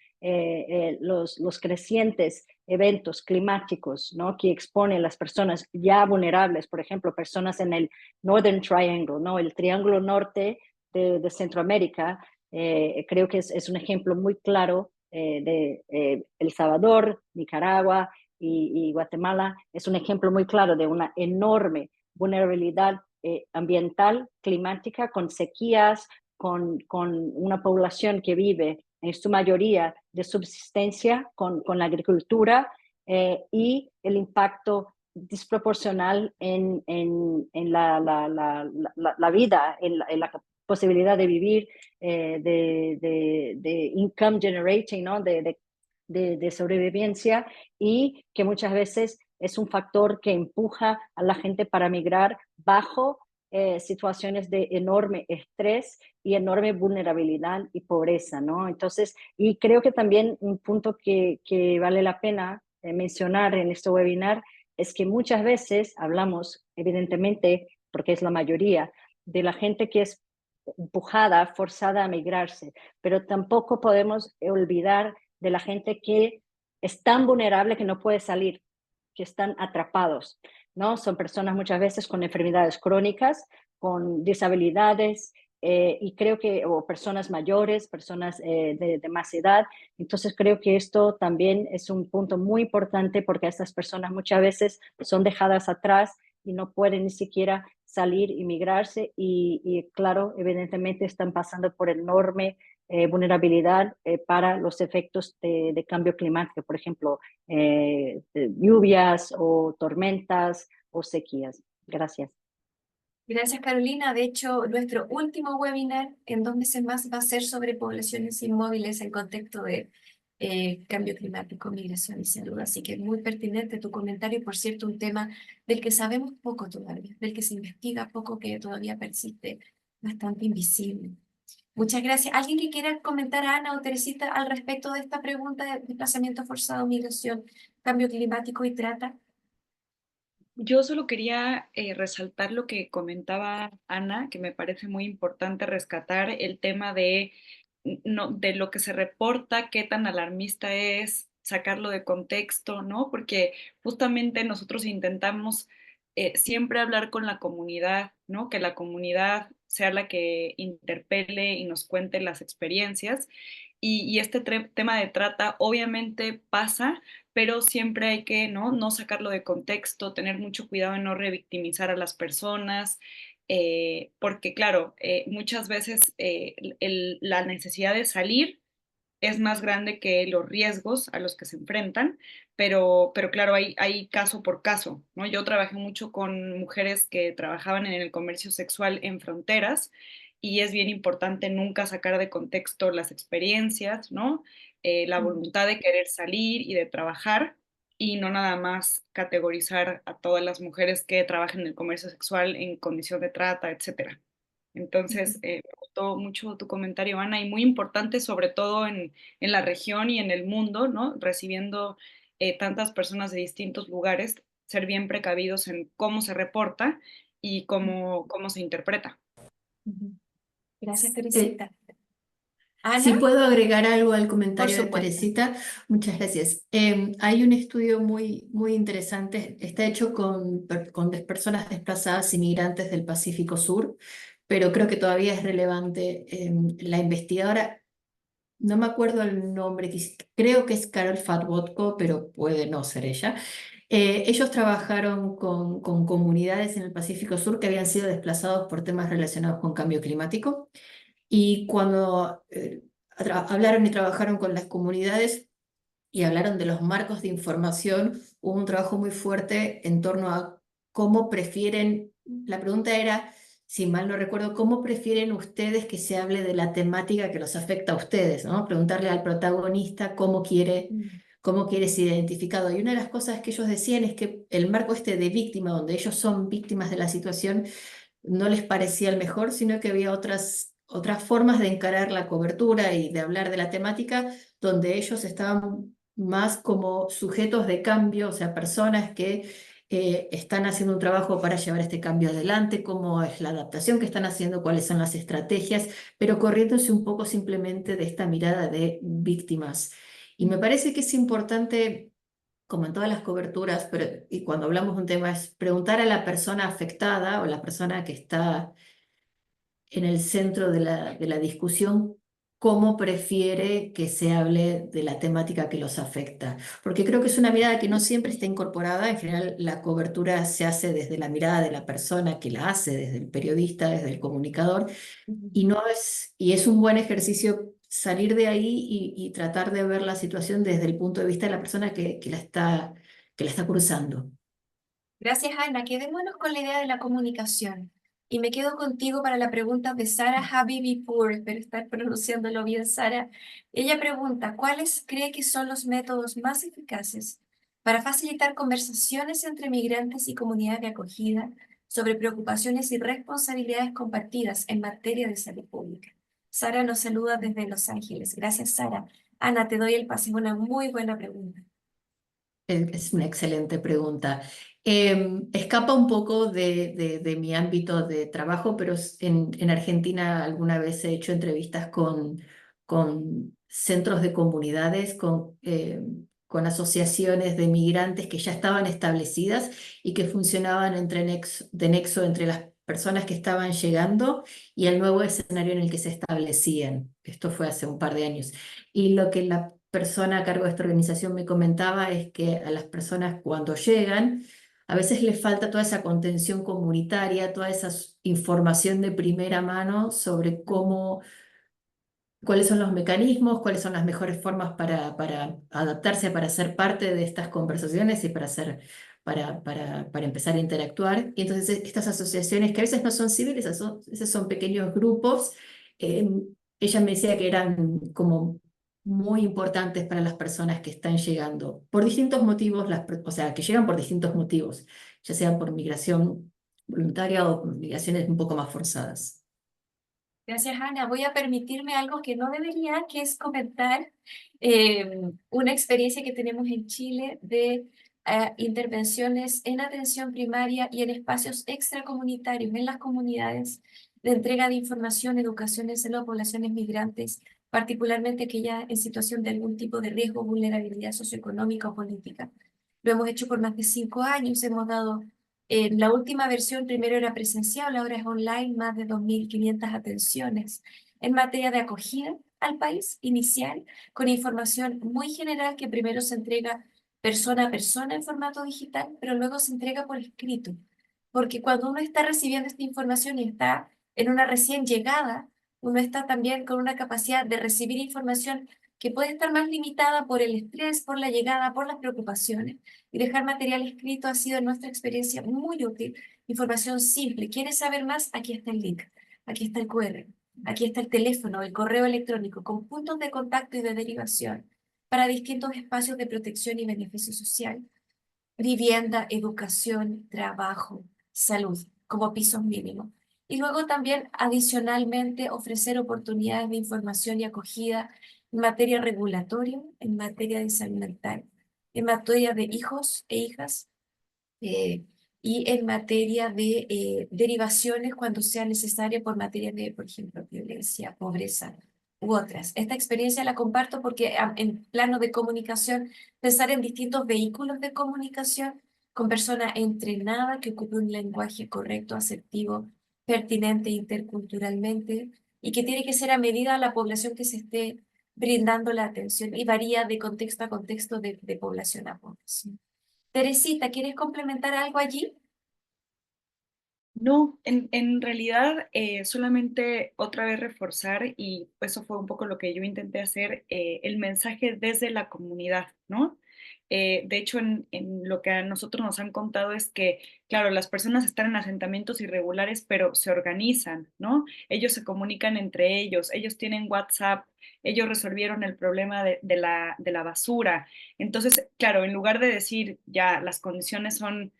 los crecientes eventos climáticos, ¿no? Que exponen a las personas ya vulnerables, por ejemplo, personas en el Northern Triangle, ¿no? El Triángulo Norte de Centroamérica, creo que es un ejemplo muy claro de El Salvador, Nicaragua y Guatemala. Es un ejemplo muy claro de una enorme vulnerabilidad ambiental, climática, con sequías, con una población que vive en su mayoría de subsistencia con la agricultura y el impacto desproporcional en la vida, en la posibilidad de vivir, de income generating, ¿no? de sobrevivencia, y que muchas veces es un factor que empuja a la gente para migrar bajo situaciones de enorme estrés y enorme vulnerabilidad y pobreza, ¿no? Entonces, y creo que también un punto que vale la pena mencionar en este webinar es que muchas veces hablamos, evidentemente, porque es la mayoría, de la gente que es empujada, forzada a migrarse, pero tampoco podemos olvidar de la gente que es tan vulnerable que no puede salir, que están atrapados, ¿no? Son personas muchas veces con enfermedades crónicas, con disabilidades, y creo que, o personas mayores, personas de más edad. Entonces creo que esto también es un punto muy importante porque estas personas muchas veces son dejadas atrás y no pueden ni siquiera salir y migrarse y claro, evidentemente están pasando por enorme vulnerabilidad para los efectos de cambio climático, por ejemplo, lluvias o tormentas o sequías. Gracias. Gracias, Carolina. De hecho, nuestro último webinar en 2 meses más va a ser sobre poblaciones inmóviles en contexto de cambio climático, migración y salud. Así que es muy pertinente tu comentario y, por cierto, un tema del que sabemos poco todavía, del que se investiga poco, que todavía persiste bastante invisible. Muchas gracias. ¿Alguien que quiera comentar, Ana o Teresita, al respecto de esta pregunta de desplazamiento forzado, migración, cambio climático y trata? Yo solo quería resaltar lo que comentaba Ana, que me parece muy importante rescatar el tema de, no, de lo que se reporta, qué tan alarmista es, sacarlo de contexto, ¿no? Porque justamente nosotros intentamos siempre hablar con la comunidad, ¿no? Que la comunidad sea la que interpele y nos cuente las experiencias. Y este tema de trata obviamente pasa, pero siempre hay que no sacarlo de contexto, tener mucho cuidado en no revictimizar a las personas, porque claro, muchas veces la necesidad de salir es más grande que los riesgos a los que se enfrentan, pero claro, hay caso por caso, ¿no? Yo trabajé mucho con mujeres que trabajaban en el comercio sexual en fronteras y es bien importante nunca sacar de contexto las experiencias, ¿no? La voluntad de querer salir y de trabajar y no nada más categorizar a todas las mujeres que trabajan en el comercio sexual en condición de trata, etcétera. Entonces, me gustó mucho tu comentario, Ana, y muy importante, sobre todo en la región y en el mundo, ¿no? Recibiendo tantas personas de distintos lugares, ser bien precavidos en cómo se reporta y cómo se interpreta. Gracias, Eh, Teresita. Si Ana, puedo agregar algo al por comentario de supuesto. Teresita, muchas gracias. Hay un estudio muy interesante, está hecho con personas desplazadas inmigrantes del Pacífico Sur, pero creo que todavía es relevante. La investigadora, no me acuerdo el nombre, creo que es Carol Fatbotko, pero puede no ser ella. Ellos trabajaron con comunidades en el Pacífico Sur que habían sido desplazados por temas relacionados con cambio climático. Y cuando hablaron y trabajaron con las comunidades y hablaron de los marcos de información, hubo un trabajo muy fuerte en torno a cómo prefieren, la pregunta era, si mal no recuerdo, ¿cómo prefieren ustedes que se hable de la temática que los afecta a ustedes, ¿no? Preguntarle al protagonista cómo quiere ser identificado. Y una de las cosas que ellos decían es que el marco este de víctima, donde ellos son víctimas de la situación, no les parecía el mejor, sino que había otras formas de encarar la cobertura y de hablar de la temática, donde ellos estaban más como sujetos de cambio, o sea, personas que están haciendo un trabajo para llevar este cambio adelante, cómo es la adaptación que están haciendo, cuáles son las estrategias, pero corriéndose un poco simplemente de esta mirada de víctimas. Y me parece que es importante, como en todas las coberturas, pero y cuando hablamos de un tema, es preguntar a la persona afectada o la persona que está en el centro de la discusión cómo prefiere que se hable de la temática que los afecta. Porque creo que es una mirada que no siempre está incorporada. En general, la cobertura se hace desde la mirada de la persona que la hace, desde el periodista, desde el comunicador, y es un buen ejercicio salir de ahí y tratar de ver la situación desde el punto de vista de la persona que la está cursando. Gracias, Ana. Quedémonos con la idea de la comunicación. Y me quedo contigo para la pregunta de Sara Habibipur, espero estar pronunciándolo bien, Sara. Ella pregunta, ¿cuáles cree que son los métodos más eficaces para facilitar conversaciones entre migrantes y comunidades de acogida sobre preocupaciones y responsabilidades compartidas en materia de salud pública? Sara nos saluda desde Los Ángeles. Gracias, Sara. Ana, te doy el pase. Es una muy buena pregunta. Es una excelente pregunta. Escapa un poco de mi ámbito de trabajo, pero en Argentina alguna vez he hecho entrevistas con centros de comunidades, con asociaciones de migrantes que ya estaban establecidas y que funcionaban de nexo entre las personas que estaban llegando y el nuevo escenario en el que se establecían. Esto fue hace un par de años. Y lo que la persona a cargo de esta organización me comentaba es que a las personas cuando llegan, a veces les falta toda esa contención comunitaria, toda esa información de primera mano sobre cuáles son los mecanismos, cuáles son las mejores formas para adaptarse, para ser parte de estas conversaciones y para empezar a interactuar. Y entonces estas asociaciones que a veces no son civiles, a veces son pequeños grupos, ella me decía que eran como muy importantes para las personas que están llegando por distintos motivos, o sea, que llegan por distintos motivos, ya sea por migración voluntaria o por migraciones un poco más forzadas. Gracias, Ana. Voy a permitirme algo que no debería, que es comentar una experiencia que tenemos en Chile de intervenciones en atención primaria y en espacios extracomunitarios, en las comunidades, de entrega de información, educación en seno a poblaciones migrantes, particularmente aquellas en situación de algún tipo de riesgo, vulnerabilidad socioeconómica o política. Lo hemos hecho por más de 5 años, hemos dado en la última versión primero era presencial, ahora es online, más de 2.500 atenciones en materia de acogida al país inicial, con información muy general que primero se entrega persona a persona en formato digital, pero luego se entrega por escrito. Porque cuando uno está recibiendo esta información y está en una recién llegada, uno está también con una capacidad de recibir información que puede estar más limitada por el estrés, por la llegada, por las preocupaciones. Y dejar material escrito ha sido en nuestra experiencia muy útil. Información simple. ¿Quieres saber más? Aquí está el link. Aquí está el QR. Aquí está el teléfono, el correo electrónico, con puntos de contacto y de derivación para distintos espacios de protección y beneficio social. Vivienda, educación, trabajo, salud, como pisos mínimos. Y luego también, adicionalmente, ofrecer oportunidades de información y acogida en materia regulatoria, en materia de salud mental, en materia de hijos e hijas, eh, y en materia de derivaciones cuando sea necesaria por materia de, por ejemplo, violencia, pobreza u otras. Esta experiencia la comparto porque en plano de comunicación, pensar en distintos vehículos de comunicación con personas entrenadas que ocupen un lenguaje correcto, asertivo, pertinente interculturalmente y que tiene que ser a medida a la población que se esté brindando la atención y varía de contexto a contexto de población a población. Teresita, ¿quieres complementar algo allí? No, en realidad solamente otra vez reforzar, y eso fue un poco lo que yo intenté hacer, el mensaje desde la comunidad, ¿no? De hecho, en lo que a nosotros nos han contado es que, claro, las personas están en asentamientos irregulares, pero se organizan, ¿no? Ellos se comunican entre ellos tienen WhatsApp, ellos resolvieron el problema de la basura. Entonces, claro, en lugar de decir ya las condiciones son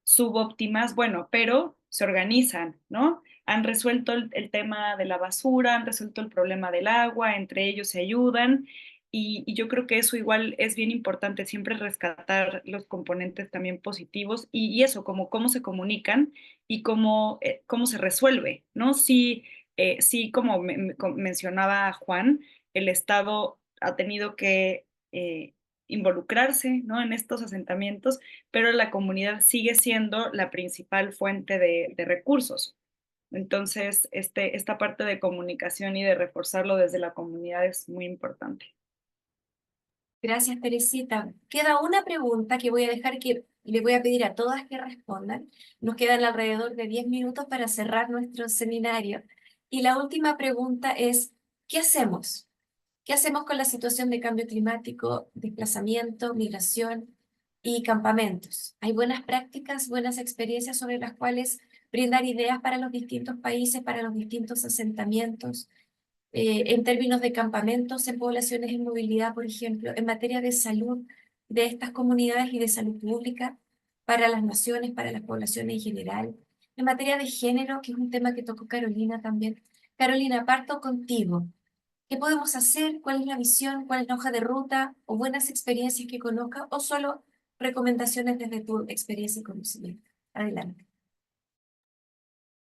subóptimas, bueno, pero se organizan, ¿no? Han resuelto el tema de la basura, han resuelto el problema del agua, entre ellos se ayudan y yo creo que eso igual es bien importante, siempre rescatar los componentes también positivos y eso, como cómo se comunican y cómo se resuelve, ¿no? Sí, sí como mencionaba Juan, el Estado ha tenido que involucrarse, ¿no? En estos asentamientos, pero la comunidad sigue siendo la principal fuente de recursos. Entonces, esta parte de comunicación y de reforzarlo desde la comunidad es muy importante. Gracias, Teresita. Queda una pregunta que voy a dejar que le voy a pedir a todas que respondan. Nos quedan alrededor de 10 minutos para cerrar nuestro seminario. Y la última pregunta es, ¿qué hacemos? ¿Qué hacemos con la situación de cambio climático, desplazamiento, migración y campamentos? ¿Hay buenas prácticas, buenas experiencias sobre las cuales brindar ideas para los distintos países, para los distintos asentamientos? En términos de campamentos en poblaciones en movilidad, por ejemplo, en materia de salud de estas comunidades y de salud pública para las naciones, para las poblaciones en general, en materia de género, que es un tema que tocó Carolina también. Carolina, parto contigo. ¿Qué podemos hacer? ¿Cuál es la visión? ¿Cuál es la hoja de ruta? ¿O buenas experiencias que conozca? ¿O solo recomendaciones desde tu experiencia y conocimiento? Adelante.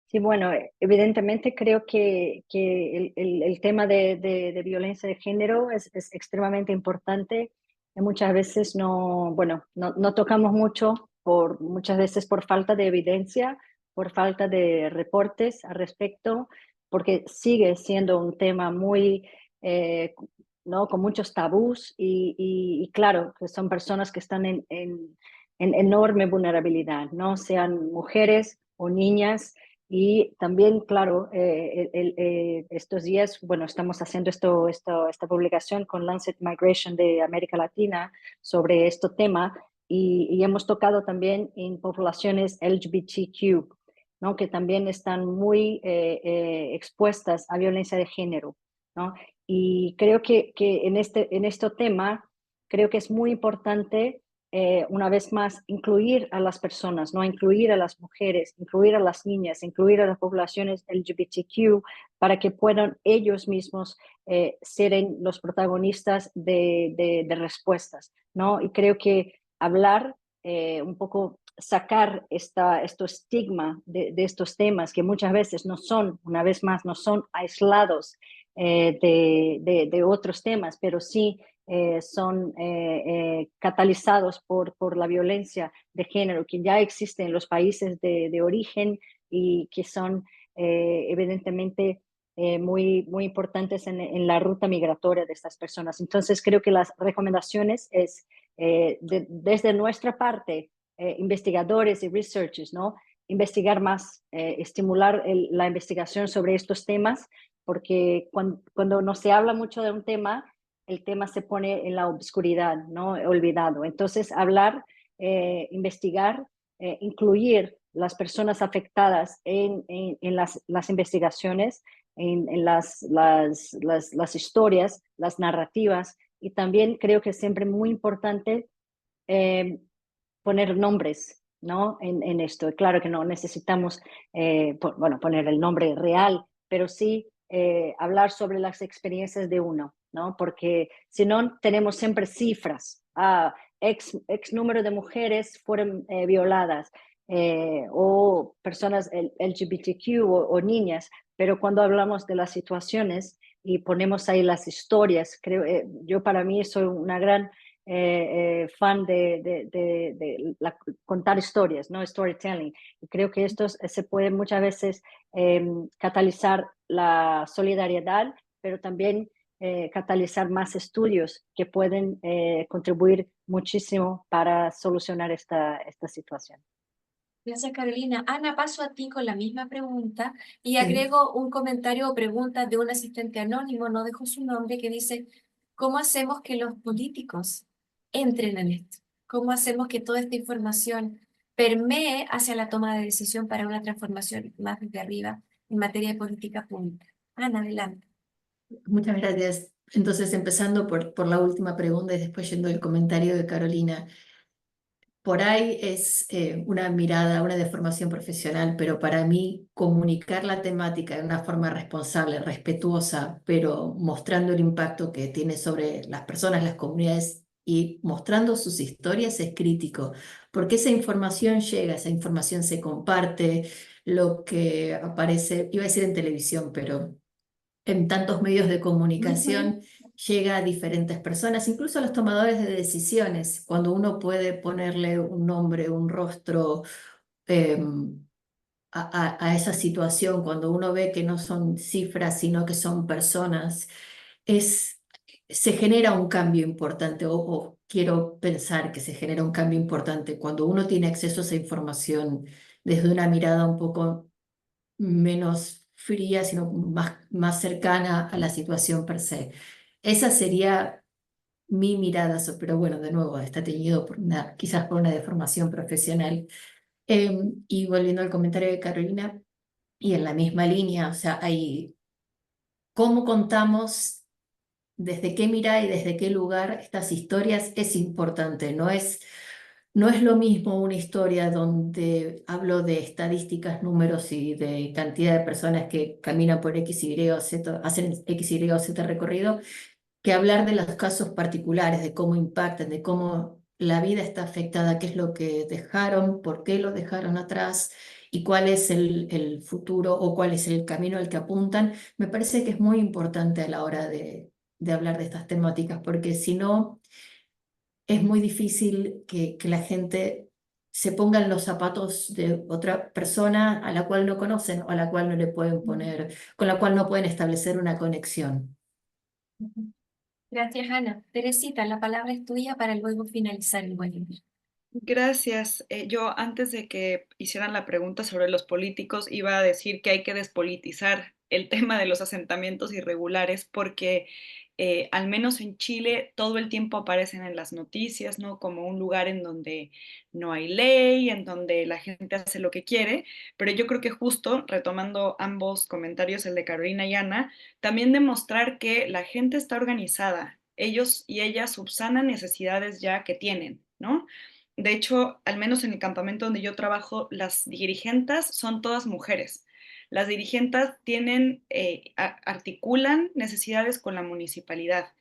Sí, bueno, evidentemente creo que el tema de violencia de género es extremadamente importante. Y muchas veces no tocamos mucho, muchas veces por falta de evidencia, por falta de reportes al respecto, porque sigue siendo un tema muy, ¿no? Con muchos tabús y claro, que son personas que están en enorme vulnerabilidad, ¿no? Sean mujeres o niñas. Y también, claro, estos días, bueno, estamos haciendo esta publicación con Lancet Migration de América Latina sobre este tema y hemos tocado también en poblaciones LGBTQ, ¿no? Que también están muy expuestas a violencia de género, ¿no? Y creo que en este tema, creo que es muy importante, una vez más, incluir a las personas, ¿no? Incluir a las mujeres, incluir a las niñas, incluir a las poblaciones LGBTQ, para que puedan ellos mismos ser los protagonistas de respuestas, ¿no? Y creo que hablar un poco, sacar esto estigma de estos temas que muchas veces no son, una vez más, no son aislados de otros temas, pero sí son catalizados por la violencia de género que ya existe en los países de origen y que son evidentemente muy importantes en la ruta migratoria de estas personas. Entonces, creo que las recomendaciones es, desde nuestra parte, investigadores y researchers, ¿no? Investigar más, estimular la investigación sobre estos temas, porque cuando no se habla mucho de un tema, el tema se pone en la oscuridad, ¿no? Olvidado. Entonces, hablar, investigar, incluir las personas afectadas en las investigaciones, en las historias, las narrativas, y también creo que es siempre muy importante poner nombres, ¿no? En esto. Claro que no necesitamos, poner el nombre real, pero sí hablar sobre las experiencias de uno, ¿no? Porque si no, tenemos siempre cifras. X número de mujeres fueron violadas, o personas LGBTQ o niñas, pero cuando hablamos de las situaciones y ponemos ahí las historias, creo, yo para mí soy una gran fan de contar historias, ¿no? Storytelling. Y creo que esto se puede muchas veces catalizar la solidaridad, pero también catalizar más estudios que pueden contribuir muchísimo para solucionar esta situación. Gracias, Carolina. Ana, paso a ti con la misma pregunta y Sí. agrego un comentario o pregunta de un asistente anónimo, no dejó su nombre, que dice, ¿cómo hacemos que los políticos entren en esto? ¿Cómo hacemos que toda esta información permee hacia la toma de decisión para una transformación más desde arriba en materia de política pública? Ana, adelante. Muchas gracias. Entonces, empezando por la última pregunta y después yendo al comentario de Carolina. Por ahí es una mirada, una deformación profesional, pero para mí comunicar la temática de una forma responsable, respetuosa, pero mostrando el impacto que tiene sobre las personas, las comunidades y mostrando sus historias es crítico, porque esa información llega, esa información se comparte, lo que aparece, iba a decir en televisión, pero en tantos medios de comunicación llega a diferentes personas, incluso a los tomadores de decisiones, cuando uno puede ponerle un nombre, un rostro a esa situación, cuando uno ve que no son cifras, sino que son personas, se genera un cambio importante, o quiero pensar que se genera un cambio importante cuando uno tiene acceso a esa información desde una mirada un poco menos fría, sino más cercana a la situación per se. Esa sería mi mirada, pero bueno, de nuevo, está teñido quizás por una deformación profesional. Y volviendo al comentario de Carolina, y en la misma línea, o sea, cómo contamos, desde qué mirada y desde qué lugar estas historias es importante, no es lo mismo una historia donde hablo de estadísticas, números y de cantidad de personas que caminan por X, Y o Z, hacen X, Y o Z recorrido, que hablar de los casos particulares, de cómo impactan, de cómo la vida está afectada, qué es lo que dejaron, por qué lo dejaron atrás y cuál es el futuro o cuál es el camino al que apuntan. Me parece que es muy importante a la hora de hablar de estas temáticas, porque si no es muy difícil que la gente se ponga en los zapatos de otra persona a la cual no conocen o a la cual no le pueden poner, con la cual no pueden establecer una conexión. Gracias, Ana. Teresita, la palabra es tuya para luego finalizar el webinar. Gracias. Yo antes de que hicieran la pregunta sobre los políticos iba a decir que hay que despolitizar el tema de los asentamientos irregulares porque al menos en Chile todo el tiempo aparecen en las noticias, ¿no? Como un lugar en donde no hay ley, en donde la gente hace lo que quiere, pero yo creo que justo, retomando ambos comentarios, el de Carolina y Ana, también demostrar que la gente está organizada, ellos y ellas subsanan necesidades ya que tienen, ¿no? De hecho, al menos en el campamento donde yo trabajo, las dirigentas son todas mujeres. Las dirigentas tienen, articulan necesidades con la municipalidad.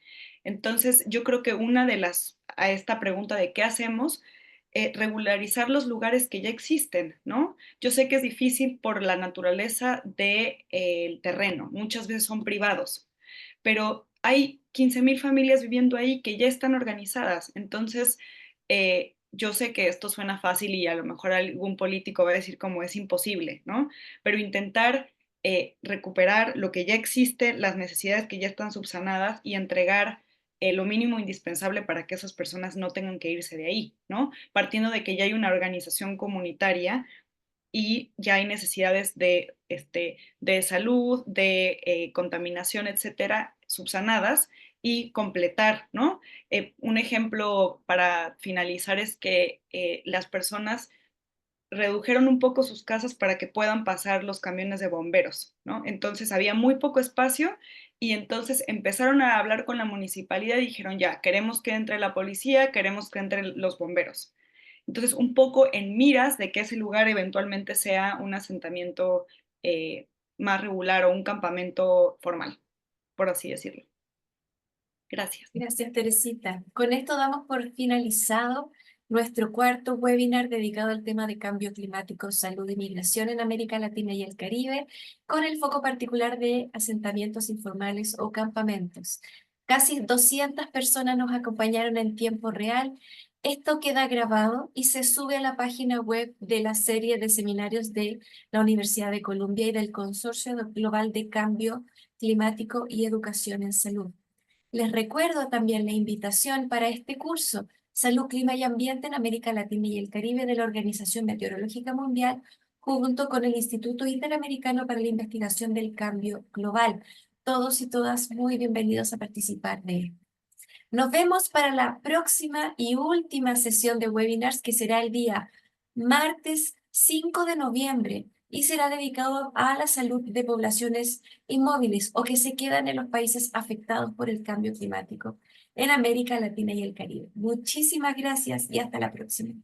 Entonces, yo creo que una de las, a esta pregunta de qué hacemos, regularizar los lugares que ya existen, ¿no? Yo sé que es difícil por la naturaleza del terreno, muchas veces son privados, pero hay 15,000 familias viviendo ahí que ya están organizadas. Entonces, yo sé que esto suena fácil y a lo mejor algún político va a decir como es imposible, ¿no? Pero intentar recuperar lo que ya existe, las necesidades que ya están subsanadas y entregar lo mínimo indispensable para que esas personas no tengan que irse de ahí, ¿no? Partiendo de que ya hay una organización comunitaria y ya hay necesidades de salud, de contaminación, etcétera, subsanadas y completar, ¿no? Un ejemplo para finalizar es que las personas redujeron un poco sus casas para que puedan pasar los camiones de bomberos, ¿no? Entonces había muy poco espacio y entonces empezaron a hablar con la municipalidad y dijeron, ya, queremos que entre la policía, queremos que entren los bomberos. Entonces, un poco en miras de que ese lugar eventualmente sea un asentamiento más regular o un campamento formal, por así decirlo. Gracias. Gracias, Teresita. Con esto damos por finalizado nuestro cuarto webinar dedicado al tema de cambio climático, salud y migración en América Latina y el Caribe, con el foco particular de asentamientos informales o campamentos. Casi 200 personas nos acompañaron en tiempo real. Esto queda grabado y se sube a la página web de la serie de seminarios de la Universidad de Columbia y del Consorcio Global de Cambio Climático y Educación en Salud. Les recuerdo también la invitación para este curso, Salud, Clima y Ambiente en América Latina y el Caribe de la Organización Meteorológica Mundial, junto con el Instituto Interamericano para la Investigación del Cambio Global. Todos y todas muy bienvenidos a participar de él. Nos vemos para la próxima y última sesión de webinars que será el día martes 5 de noviembre y será dedicado a la salud de poblaciones inmóviles o que se quedan en los países afectados por el cambio climático en América Latina y el Caribe. Muchísimas gracias y hasta la próxima.